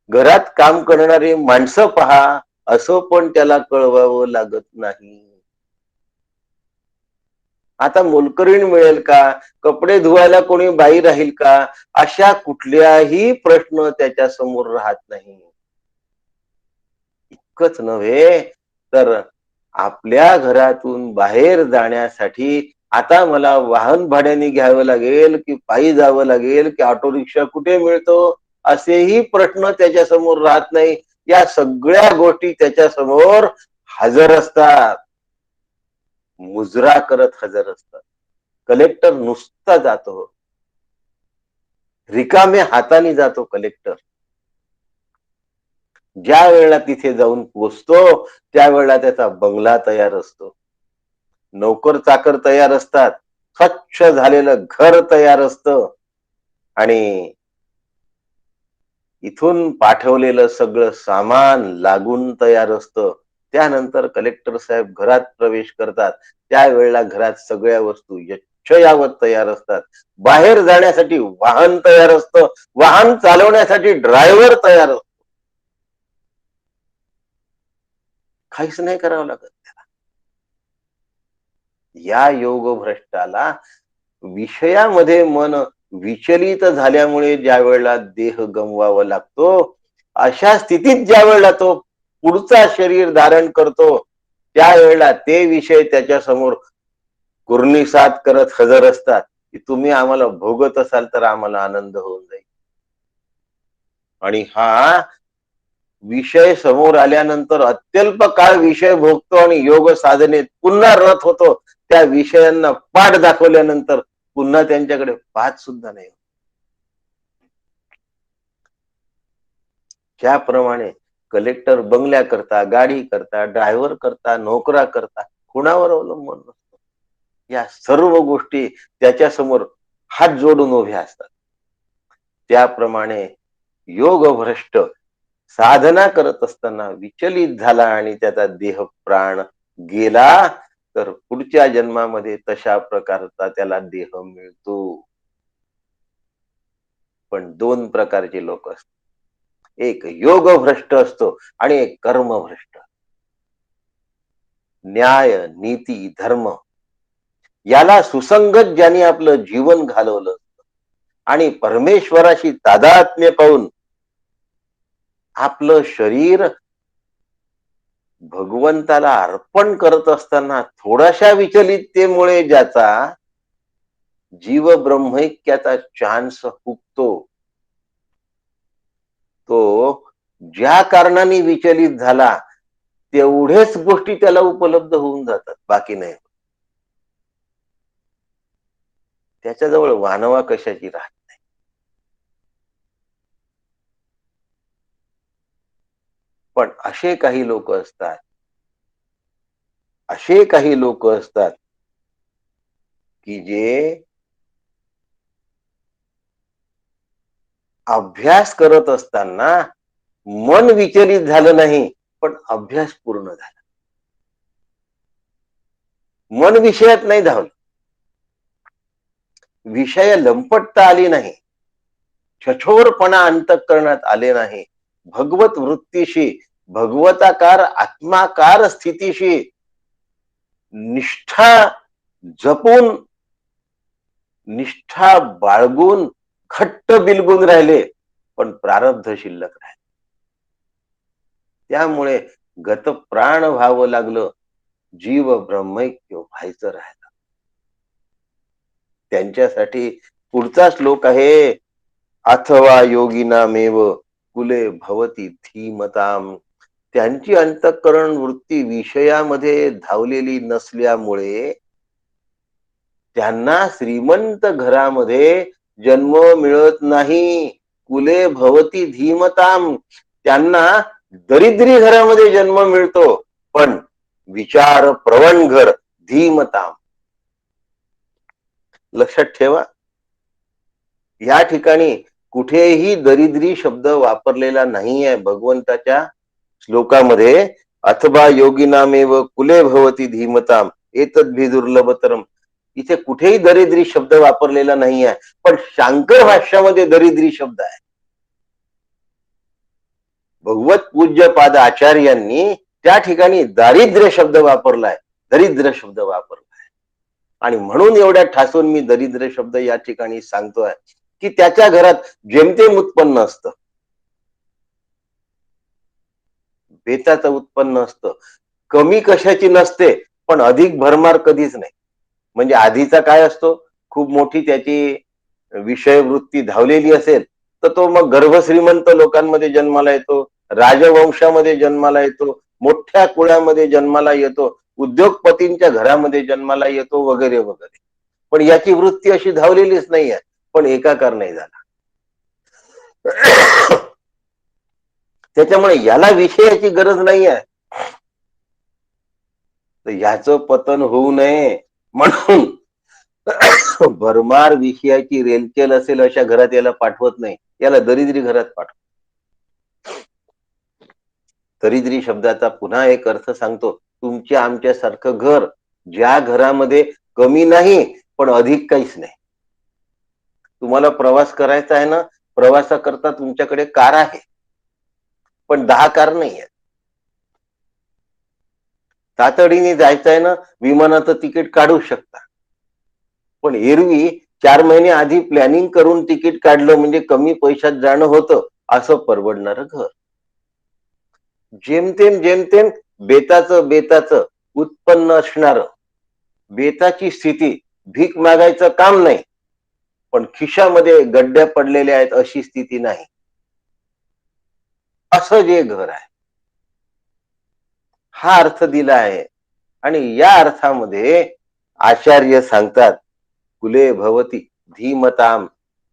घरात काम करणारी माणसं पहा असं पण त्याला कळवावं लागत नाही. आता मोलकरीण मिळेल का, कपडे धुवायला कोणी बाई राहील का, अशा कुठल्याही प्रश्न त्याच्या समोर राहत नाही. इतकंच नव्हे तर आपल्या घरातून बाहेर जाण्यासाठी आता मला वाहन भाड्याने घ्यावं लागेल की पायी जावं लागेल की ऑटो रिक्षा कुठे मिळतो, असेही प्रश्न त्याच्या समोर राहत नाही. या सगळ्या गोष्टी त्याच्या समोर हजर असतात, मुजरा करत हजर असतात. कलेक्टर नुसता जातो, रिकाम्या हाताने जातो कलेक्टर. ज्या वेळेला तिथे जाऊन पोचतो त्यावेळेला त्याचा बंगला तयार असतो, नोकर चाकर तयार असतात, स्वच्छ झालेलं घर तयार असतं आणि इथून पाठवलेलं सगळं सामान लागून तयार असतं. त्यानंतर कलेक्टर साहेब घरात प्रवेश करतात, त्यावेळेला घरात सगळ्या वस्तू यच्छयावत तयार असतात. बाहेर जाण्यासाठी वाहन तयार असतं, वाहन चालवण्यासाठी ड्रायव्हर तयार असतो. काहीच नाही करावं लागत. या योग भ्रष्टाला विषयामध्ये मन विचलित झाल्यामुळे ज्या वेळेला देह गमवावा लागतो, अशा स्थितीत ज्या वेळेला तो पुढचा शरीर धारण करतो, त्यावेळेला ते विषय त्याच्या समोर कुर्निसात करत हजर असतात की तुम्ही आम्हाला भोगत असाल तर आम्हाला आनंद होऊन जाईल. आणि हा विषय समोर आल्यानंतर अत्यल्प काळ विषय भोगतो आणि योग साधनेत पुन्हा रत होतो. त्या विषयांना पाठ दाखवल्यानंतर पुन्हा त्यांच्याकडे पाहत सुद्धा नाही. ज्याप्रमाणे कलेक्टर बंगल्या करता, गाडी करता, ड्रायव्हर करता, नोकरा करता, कुणावर अवलंबून नसतो. या सर्व गोष्टी त्याच्या समोर हात जोडून उभ्या असतात. त्याप्रमाणे योग भ्रष्ट साधना करत असताना विचलित झाला आणि त्याचा देह प्राण गेला, तर पुढच्या जन्मामध्ये तशा प्रकारचा त्याला देह मिळतो. पण दोन प्रकारचे लोक असतात, एक योग भ्रष्ट असतो आणि एक कर्म भ्रष्ट. न्याय, नीती, धर्म याला सुसंगत ज्यांनी आपलं जीवन घालवलं आणि परमेश्वराशी तादात्म्य पाहून आपलं शरीर भगवंताला अर्पण करत असताना थोड्याशा विचलिततेमुळे ज्याचा जीव ब्रह्मैक्याचा चान्स हुकतो, तो ज्या कारणाने विचलित झाला तेवढेच गोष्टी त्याला उपलब्ध होऊन जातात, बाकी नाही. त्याच्याजवळ वानवा कशाची राहत नाही. पण असे काही लोक असतात, असे काही लोक असतात की जे अभ्यास करत असताना मन विचलित झालं नाही, पण अभ्यास पूर्ण झाला. मन विषयात नाही धावलं, विषय लंपटता आली नाही, छछोरपणा अंतःकरणात आले नाही. भगवत वृत्तीशी, भगवताकार आत्माकार स्थितीशी निष्ठा जपून, निष्ठा बाळगून घट्ट बिलगून राहिले, पण प्रारब्ध शिल्लक राहिले. त्यामुळे गत प्राण व्हावं लागलं, जीव ब्रह्मैक्य व्हायचं राहिलं. त्यांच्यासाठी पुढचा श्लोक आहे, अथवा योगिनामेव कुले भवती धीमताम. त्यांची अंतःकरण वृत्ती विषयामध्ये धावलेली नसल्यामुळे त्यांना श्रीमंत घरामध्ये जन्म मिळत नाही. कुले भवती धीमताम. त्यांना दरिद्री घरामध्ये जन्म मिळतो, पण विचार प्रवण घर धीमताम. लक्षात ठेवा, या ठिकाणी कुठेही दरिद्री शब्द वापरलेला नाही आहे भगवंताच्या श्लोकामध्ये. अथवा योगिनामेव कुले भवती धीमताम एतद्भी दुर्लभतरम. इथे कुठेही दरिद्री शब्द वापरलेला नाही आहे, पण शांकर भाष्यामध्ये दरिद्री शब्द आहे. भगवत पूज्य पाद आचार्यांनी त्या ठिकाणी दारिद्र्य शब्द वापरलाय, दरिद्र शब्द वापरलाय. आणि म्हणून एवढ्या ठासून मी दरिद्र शब्द या ठिकाणी सांगतोय की त्याच्या घरात जेमतेम उत्पन्न असतं, बेताचं उत्पन्न असतं, कमी कशाची नसते, पण अधिक भरमार कधीच नाही. म्हणजे आधीचा काय असतो, खूप मोठी त्याची विषयवृत्ती धावलेली असेल तर तो मग गर्भश्रीमंत लोकांमध्ये जन्माला येतो, राजवंशामध्ये जन्माला येतो, मोठ्या कुळामध्ये जन्माला येतो, उद्योगपतींच्या घरामध्ये जन्माला येतो, वगैरे वगैरे. पण याची वृत्ती अशी धावलेलीच नाही आहे, पण एकाकार नाही झाला. त्याच्यामुळे याला विषयाची गरज नाही आहे. तर याचं पतन होऊ नये म्हणून भरमार विषयाची रेलचेल असेल अशा घरात याला पाठवत नाही, याला दरिद्री घरात पाठवत. दरिद्री शब्दाचा पुन्हा एक अर्थ सांगतो, तुमच्या आमच्यासारखं घर ज्या घरामध्ये कमी नाही पण अधिक काहीच नाही. तुम्हाला प्रवास करायचा आहे ना, प्रवासाकरता तुमच्याकडे कार आहे, पण 10 कार नाही आहेत. तातडीने जायचं आहे ना, विमानाचं तिकीट काढू शकता, पण एरवी 4 महिने आधी प्लॅनिंग करून तिकीट काढलं म्हणजे कमी पैशात जाणं होतं, असं परवडणारं घर. जेमतेम जेमतेम बेताचं उत्पन्न असणार, बेताची स्थिती, भीक मागायचं काम नाही, पण खिशामध्ये गड्ड्या पडलेल्या आहेत अशी स्थिती नाही, असं जे घर आहे, हा अर्थ दिला आहे. आणि या अर्थामध्ये आचार्य सांगतात, कुले भवती धीमताम.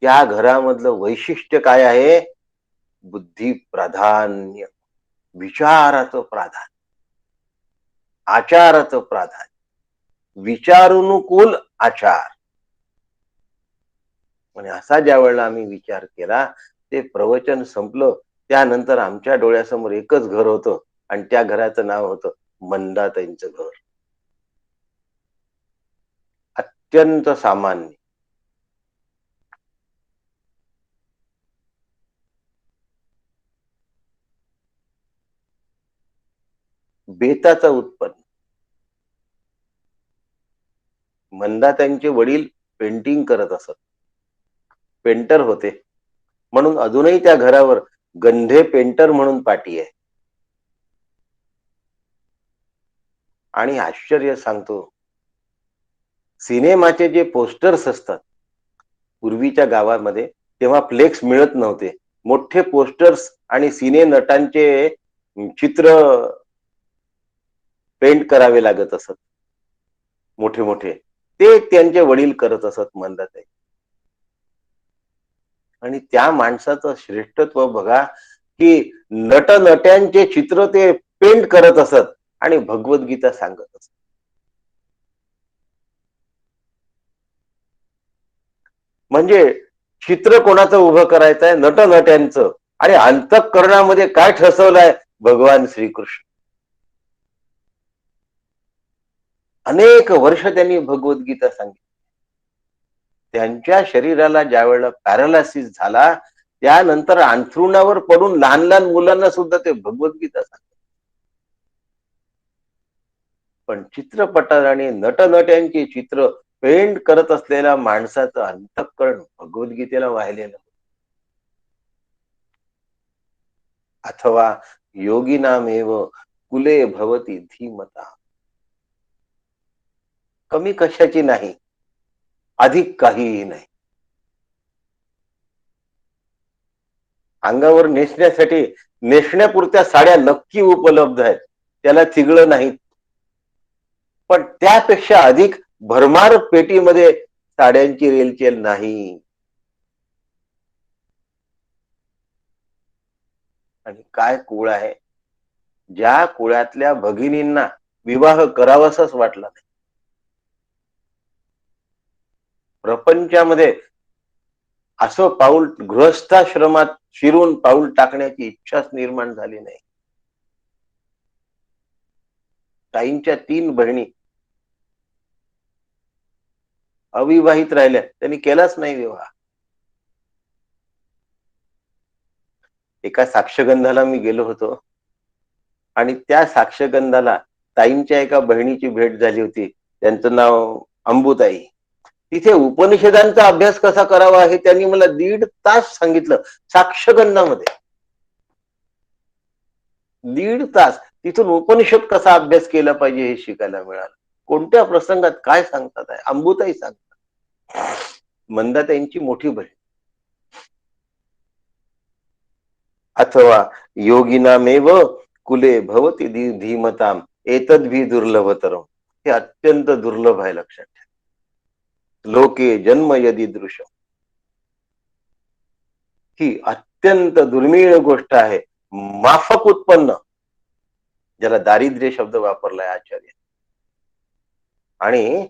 त्या घरामधलं वैशिष्ट्य काय आहे, बुद्धी प्राधान्य, विचाराचं प्राधान्य, आचाराचं प्राधान्य, विचारानुकूल आचार. आणि असा ज्या वेळेला आम्ही विचार केला, ते प्रवचन संपलं, त्यानंतर आमच्या डोळ्यासमोर एकच घर होतं आणि त्या घराचं नाव होतं मंदाताईंचं घर. अत्यंत सामान्य, बेताचं उत्पन्न. मंदाताईंचे वडील पेंटिंग करत असत, पेंटर होते, म्हणून अजूनही त्या घरावर गंधे पेंटर म्हणून पाटी आहे. आणि आश्चर्य सांगतो, सिनेमाचे जे पोस्टर्स असतात, पूर्वीच्या गावामध्ये तेव्हा फ्लेक्स मिळत नव्हते, मोठे पोस्टर्स आणि सिने नटांचे चित्र पेंट करावे लागत असत, मोठे मोठे, ते त्यांचे वडील करत असत, मंदाताई. आणि त्या माणसाचं श्रेष्ठत्व बघा, की नटनट्यांचे चित्र ते पेंट करत असत आणि भगवद्गीता सांगत असत. म्हणजे चित्र कोणाचं उभं करायचं आहे, नटनट्यांचं, आणि अंतःकरणामध्ये काय ठसवलंय, भगवान श्रीकृष्ण. अनेक वर्ष त्यांनी भगवद्गीता सांगितली. त्यांच्या शरीराला ज्या वेळेला पॅरालासिस झाला, त्यानंतर अंथरुणावर पडून लहान लहान मुलांना सुद्धा ते भगवद्गीता सांगतात. पण चित्रपटात आणि नटनट्यांची चित्र पेंट करत असलेल्या माणसाचं अंतःकरण भगवद्गीतेला वाहिलेलं. अथवा योगिनामेव कुले भवती धीमता. कमी कशाची नाही, अधिक काहीही नाही. अंगावर नेसण्यासाठी नेसण्यापुरत्या साड्या नक्की उपलब्ध आहेत, त्याला थिगळं नाही. पण त्यापेक्षा अधिक भरमार पेटीमध्ये साड्यांची रेलचेल नाही. आणि काय कुळ आहे, ज्या कुळातल्या भगिनींना विवाह करावासाच वाटला नाही. प्रपंचामध्ये असं पाऊल गृहस्थाश्रमात शिरून पाऊल टाकण्याची इच्छाच निर्माण झाली नाही. ताईंच्या 3 बहिणी अविवाहित राहिल्या, त्यांनी केलाच नाही विवाह. एका साक्षगंधाला मी गेलो होतो आणि त्या साक्षगंधाला ताईंच्या एका बहिणीची भेट झाली होती. त्यांचं नाव अंबुताई. तिथे उपनिषदांचा अभ्यास कसा करावा हे त्यांनी मला 1.5 तास सांगितलं. साक्षगंधामध्ये 1.5 तास तिथून उपनिषद कसा अभ्यास केला पाहिजे हे शिकायला मिळालं. कोणत्या प्रसंगात काय सांगतात आहे, अंबुताई सांगतात. मंदाताईंची मोठी बहीण. अथवा योगिनामेव कुले भवती धीमताम एतद्भी दुर्लभतरम. हे अत्यंत दुर्लभ आहे, लक्षात ठेवा. लोके जन्म यदि दृश्य, ही अत्यंत दुर्मिळ गोष्ट आहे. माफक उत्पन्न, ज्याला दारिद्र्य शब्द वापरलाय आचार्य. आणि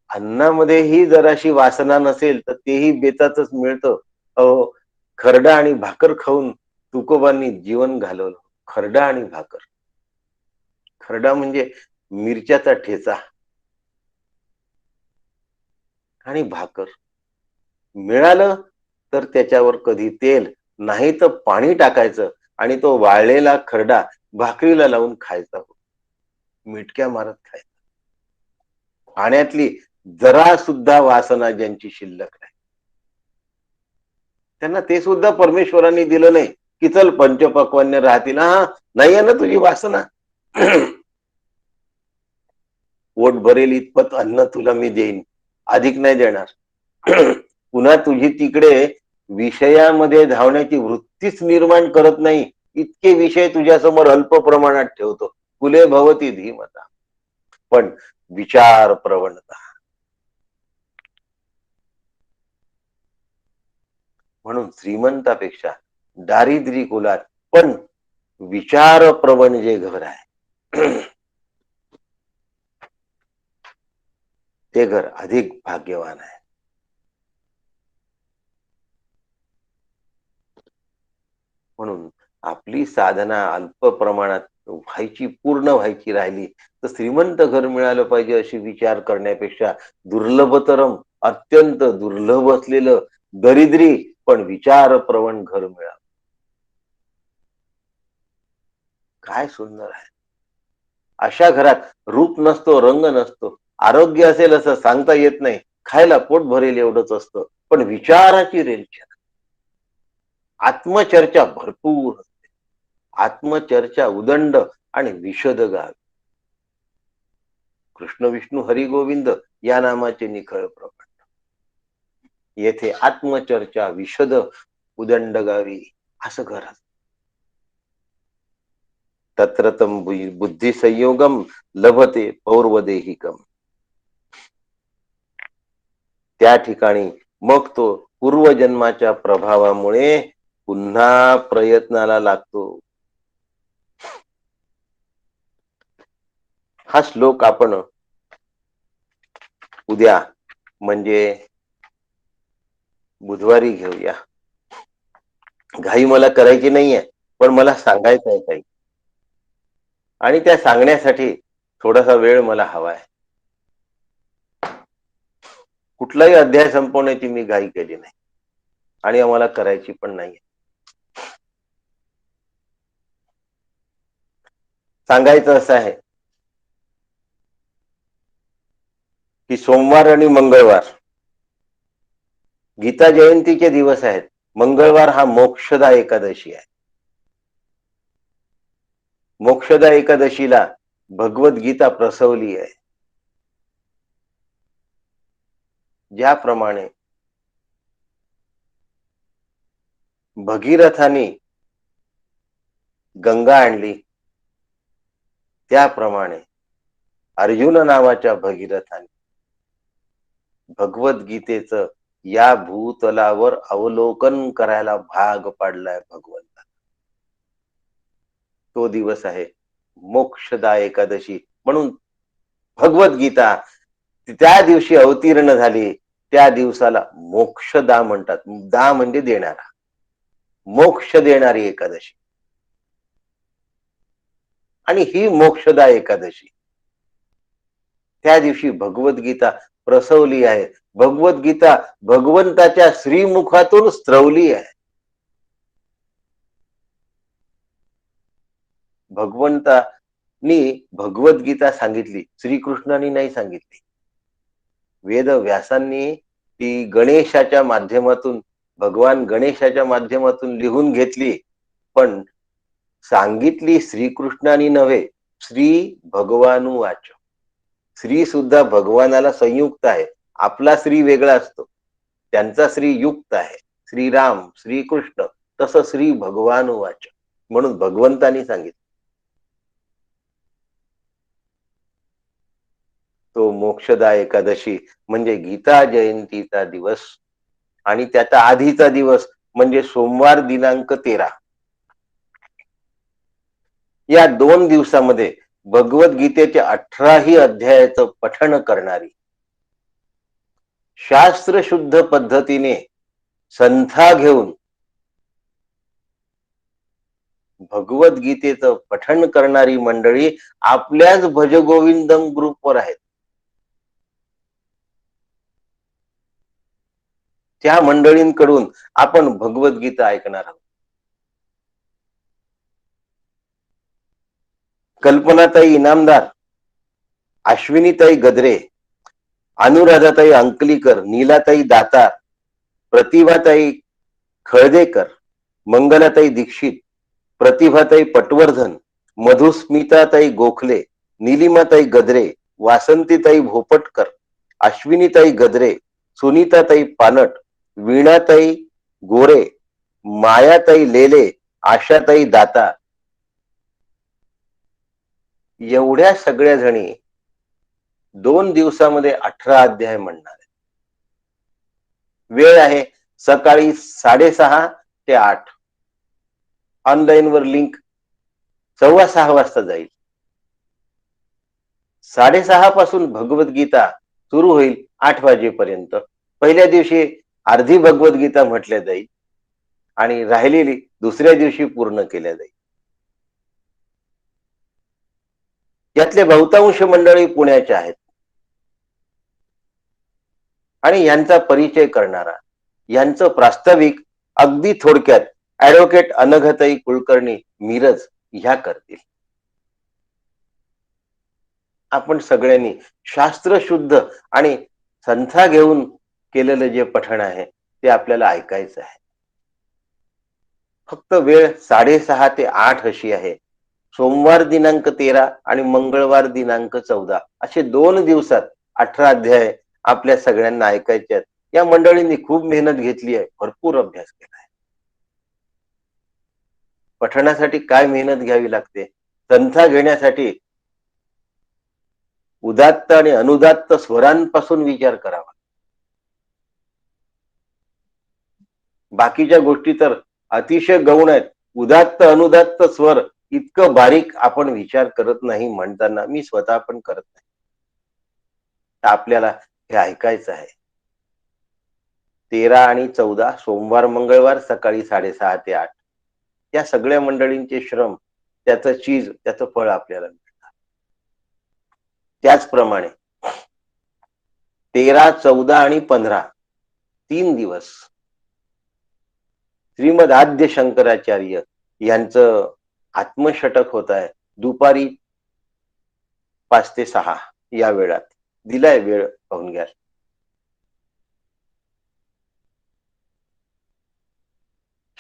अन्नामध्येही जराशी वासना नसेल तर तेही बेतातच मिळतं. अहो, खरडा आणि भाकर खाऊन तुकोबांनी जीवन घालवलं. खरडा आणि भाकर. खरडा म्हणजे मिरच्याचा ठेचा आणि भाकर. मिळालं तर त्याच्यावर कधी तेल, नाही तर पाणी टाकायचं आणि तो वाळलेला खरडा भाकरीला लावून खायचा. मिटक्या मारत खायचा. पाण्यातली जरा सुद्धा वासना ज्यांची शिल्लक नाही, त्यांना ते सुद्धा परमेश्वरांनी दिलं नाही की चल पंचपक्वान्य राहतील. हा, नाही आहे ना तुझी वासना, पोट भरेल इतपत अन्न तुला मी देईन, अधिक नाही देणार. पुन्हा तुझी तिकडे विषयामध्ये धावण्याची वृत्तीच निर्माण करत नाही, इतके विषय तुझ्या समोर अल्प प्रमाणात ठेवतो. कुले भवती धीमता. पण विचार प्रवणता, म्हणून श्रीमंतापेक्षा दारिद्र्य कुलात पण विचार प्रवण जे घर आहे ते घर अधिक भाग्यवान आहे. म्हणून आपली साधना अल्प प्रमाणात व्हायची, पूर्ण व्हायची राहिली तर श्रीमंत घर मिळालं पाहिजे अशी विचार करण्यापेक्षा दुर्लभतरम, अत्यंत दुर्लभ असलेलं दरिद्री पण विचार प्रवण घर मिळावं. काय सुंदर आहे. अशा घरात रूप नसतो, रंग नसतो, आरोग्य असेल असं सांगता येत नाही, खायला पोट भरेल एवढंच असतं, पण विचाराची रेलचेल, आत्मचर्चा भरपूर असते. आत्मचर्चा उदंड आणि विशद गावी. कृष्ण विष्णू हरी गोविंद या नामाचे निखळ प्रपंच. येथे आत्मचर्चा विशद उदंड गावी असं घर असत. तत्रतम बुद्धी संयोगम लभते पौर्वदेहिकम. त्या ठिकाणी मग तो पूर्वजन्माच्या प्रभावामुळे पुन्हा प्रयत्नाला लागतो. हा श्लोक आपण उद्या म्हणजे बुधवारी घेऊया. घाई मला करायची नाहीये, पण मला सांगायचं आहे काही, आणि त्या सांगण्यासाठी थोडासा वेळ मला हवाय. कुठलाही अध्याय संपवण्याची मी घाई केली नाही आणि आम्हाला करायची पण नाही. सांगायचं असं आहे की सोमवार आणि मंगळवार गीता जयंतीचे दिवस आहेत. मंगळवार हा मोक्षदा एकादशी आहे. मोक्षदा एकादशीला भगवद्गीता प्रसवली आहे. ज्याप्रमाणे भगीरथाने गंगा आणली, त्याप्रमाणे अर्जुन नावाच्या भगीरथाने भगवद्गीतेचं या भूतलावर अवलोकन करायला भाग पाडलाय भगवंता. तो दिवस आहे मोक्षदा एकादशी. म्हणून भगवद्गीता त्या दिवशी अवतीर्ण झाली, त्या दिवसाला मोक्षदा म्हणतात. दा म्हणजे देणारा, मोक्ष देणारी एकादशी. आणि ही मोक्षदा एकादशी, त्या दिवशी भगवद्गीता प्रसवली आहे. भगवद्गीता भगवंताच्या श्रीमुखातून स्त्रवली आहे. भगवंतानी भगवद्गीता सांगितली, श्रीकृष्णांनी नाही सांगितली. वेद व्यासांनी ती गणेशाच्या माध्यमातून, भगवान गणेशाच्या माध्यमातून लिहून घेतली, पण सांगितली श्रीकृष्णांनी नव्हे, श्री भगवानुवाच. श्री सुद्धा भगवानाला संयुक्त आहे. आपला श्री वेगळा असतो, त्यांचा श्री युक्त आहे. श्रीराम, श्रीकृष्ण, तसं श्री भगवानुवाच म्हणून भगवंतानी सांगितलं. तो मोक्षदा एकादशी म्हणजे गीता जयंतीचा दिवस. आणि त्याचा आधीचा दिवस म्हणजे सोमवार दिनांक 13. या 2 दिवसामध्ये भगवद्गीतेच्या 18ही अध्यायाचं पठण करणारी, शास्त्रशुद्ध पद्धतीने संथा घेऊन भगवद्गीतेचं पठण करणारी मंडळी आपल्याच भजगोविंदम ग्रुपवर आहेत. त्या मंडळींकडून आपण भगवद्गीता ऐकणार आहोत. कल्पनाताई इनामदार, अश्विनीताई गद्रे, अनुराधाताई अंकलीकर, नीलाताई दातार, प्रतिभाताई खळदेकर, मंगलाताई दीक्षित, प्रतिभाताई पटवर्धन, मधुस्मिताताई गोखले, निलिमाताई गद्रे, वासंतीताई भोपटकर, अश्विनीताई गद्रे, सुनीताताई पानट, वीणाताई गोरे, मायाताई लेले, आशाताई दातार, एवढ्या सगळ्या जणी 2 दिवसामध्ये 18 अध्याय म्हणणार आहे. वेळ आहे सकाळी 6:30 ते 8. ऑनलाईन वर लिंक 6:15 वाजता जाईल. 6:30 पासून भगवद्गीता सुरू होईल 8 वाजेपर्यंत. पहिल्या दिवशी अर्धी भगवद्गीता म्हटल्या जाईल आणि राहिलेली दुसऱ्या दिवशी पूर्ण केल्या जाईल. यातले बहुतांश मंडळी पुण्याच्या आहेत. आणि यांचा परिचय करणारा, यांचं प्रास्ताविक अगदी थोडक्यात ऍडव्होकेट अनघताई कुलकर्णी मिरज ह्या करतील. आपण सगळ्यांनी शास्त्रशुद्ध आणि संथा घेऊन केलेलं जे पठण आहे ते आपल्याला ऐकायचं आहे. फक्त वेळ 6:30 ते 8 अशी आहे. सोमवार दिनांक 13 आणि मंगळवार दिनांक 14 असे 2 दिवसात 18 अध्याय आपल्या सगळ्यांना ऐकायचे आहेत. या मंडळींनी खूप मेहनत घेतली आहे, भरपूर अभ्यास केला आहे. पठणासाठी काय मेहनत घ्यावी लागते, संथा घेण्यासाठी उदात्त आणि अनुदात्त स्वरांपासून विचार करावा. बाकीच्या गोष्टी तर अतिशय गौण आहेत. उदात्त अनुदात्त स्वर इतकं बारीक आपण विचार करत नाही म्हणताना, मी स्वतः पण करत नाही. आपल्याला हे ऐकायचं आहे. 13 आणि 14 सोमवार मंगळवार सकाळी 6:30 ते 8. या सगळ्या मंडळींचे श्रम, त्याचं चीज, त्याचं फळ आपल्याला मिळतं. त्याचप्रमाणे 13, 14 आणि 15 3 दिवस श्रीमद आद्य शंकराचार्य यांचं आत्मषटक होत आहे. दुपारी 5 ते 6 या वेळात दिलाय वेळ, पाहून घ्या.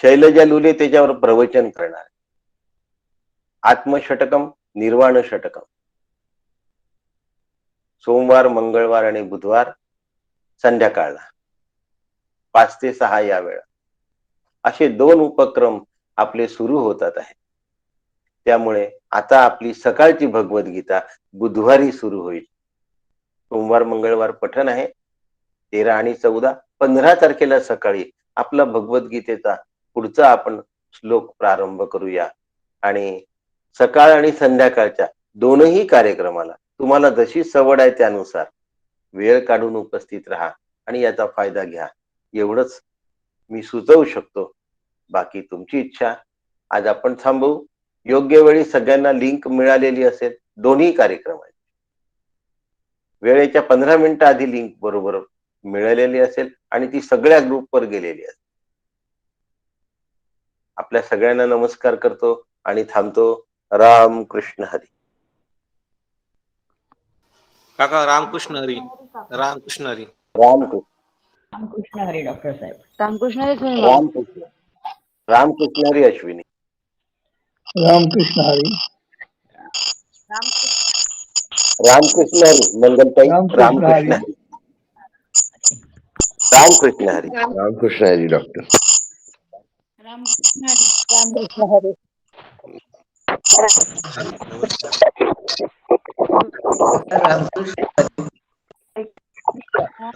शैलजा लुले त्याच्यावर प्रवचन करणार. आत्मषटकम, निर्वाण षटकम. सोमवार, मंगळवार आणि बुधवार संध्याकाळला 5 ते 6 या वेळा असे 2 उपक्रम आपले सुरू होतात आहे. त्यामुळे आता आपली सकाळची भगवद्गीता बुधवारी सुरू होईल. सोमवार मंगळवार पठण आहे 13 आणि 14. 15 तारखेला सकाळी आपला भगवद्गीतेचा पुढचा आपण श्लोक प्रारंभ करूया. आणि सकाळ आणि संध्याकाळच्या दोनही कार्यक्रमाला तुम्हाला जशी सवड आहे त्यानुसार वेळ काढून उपस्थित राहा आणि याचा फायदा घ्या, एवढंच मी सुचवू शकतो. बाकी तुमची इच्छा. आज आपण थांबू. योग्य वेळी सगळ्यांना लिंक मिळालेली असेल. दोन्ही कार्यक्रम आहेत. वेळेच्या 15 मिनिटं आधी लिंक बरोबर मिळालेली असेल आणि ती सगळ्या ग्रुपवर गेलेली असेल. आपल्या सगळ्यांना नमस्कार करतो आणि थांबतो. राम कृष्ण हरी. काका रामकृष्ण हरी. रामकृष्ण हरी. रामकृष्ण हरी डॉक्टर साहेब. रामकृष्ण हरी. रामकृष्ण. रामकृष्ण हरी अश्विनी. रामकृष्ण हरी. रामकृष्ण हरी मंगलताई. रामकृष्ण हरी. रामकृष्ण हरी. रामकृष्ण हरी डॉक्टर. रामकृष्ण हरी.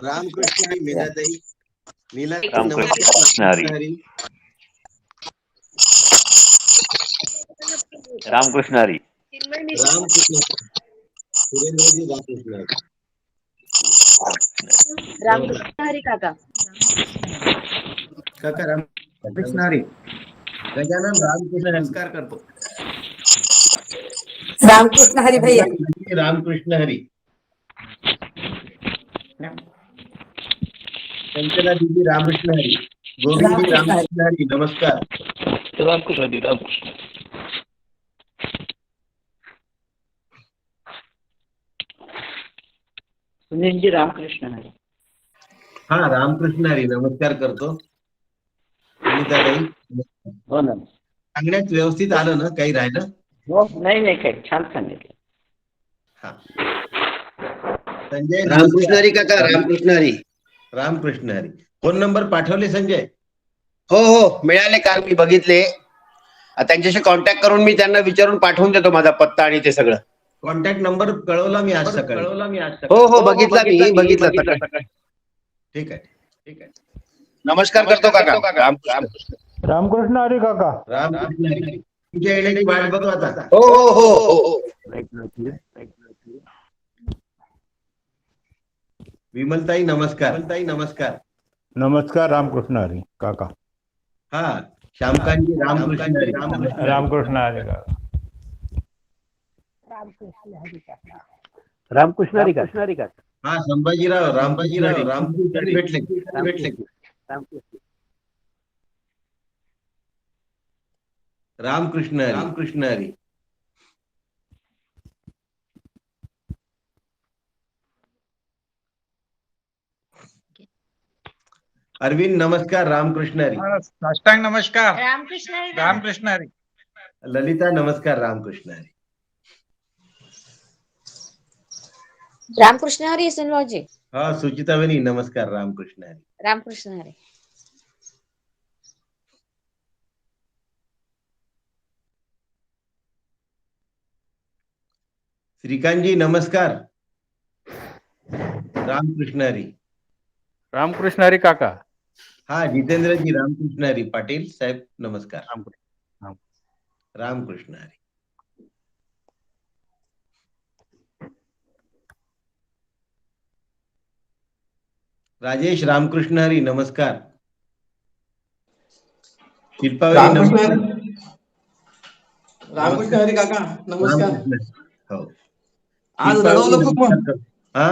रामकृष्ण हरी. मीनाताई. रामकृष्ण हरी. रामकृष्ण हरी. रामकृष्ण. सुरेंद्रजी रामकृष्ण हरी. रामकृष्ण हरी काका. काका रामकृष्ण हरी. गजानन रामकृष्ण नमस्कार करतो. रामकृष्ण हरी भैया. रामकृष्ण हरी. चंचला दीदी रामकृष्ण हरी. गोविंद रामकृष्ण हरी. नमस्कार. रामकृष्ण हरी. रामकृष्ण. सुनीलजी रामकृष्ण हरी. हा रामकृष्ण हरी. नमस्कार करतो. सुनीताताई. हो ना. सांगण्यात व्यवस्थित आलं ना? काही राहिलं? हो नाही काही छान सांगितलं. हा. संजय रामकृष्ण हरी काका. रामकृष्ण हरी. रामकृष्ण हरी. फोन नंबर पाठवले संजय? हो मिळाले, काल मी बघितले. त्यांच्याशी कॉन्टॅक्ट करून मी त्यांना विचारून पाठवून देतो माझा पत्ता आणि ते सगळं. कॉन्टॅक्ट नंबर कळवला मी आज सकाळी. हो बघितला मी बघितला. ठीक आहे. नमस्कार करतो काका. रामकृष्ण हरी काका. रामकृष्ण हरी. तुमच्या येण्याची वाट बघू आता. हो. विमलताई नमस्कार. नमस्कार रामकृष्ण हरी काका. हा श्यामकांतजी रामकृष्ण हरी. रामकृष्ण हरी काका. रामकृष्ण हरी काका. हा संभाजीराव रामकृष्ण हरी. भेटले. रामकृष्ण हरी. अरविंद नमस्कार. रामकृष्ण हरी. साष्टांग नमस्कार. रामकृष्ण हरी. रामकृष्ण हरी. ललिता नमस्कार. रामकृष्ण हरी. रामकृष्ण हरी. सुनवाजी. हा सुचिता वहिनी नमस्कार. रामकृष्ण हरी. रामकृष्ण हरी. श्रीकांतजी नमस्कार. रामकृष्ण हरी. रामकृष्ण हरी काका. हा जितेंद्रजी रामकृष्ण हरी. पाटील साहेब नमस्कार. रामकृष्ण हरी. राजेश रामकृष्ण हरी. नमस्कार. शिल्पावरी नमस्कार. रामकृष्ण हरी काका. नमस्कार. हो. आज रडवलं खूप. हा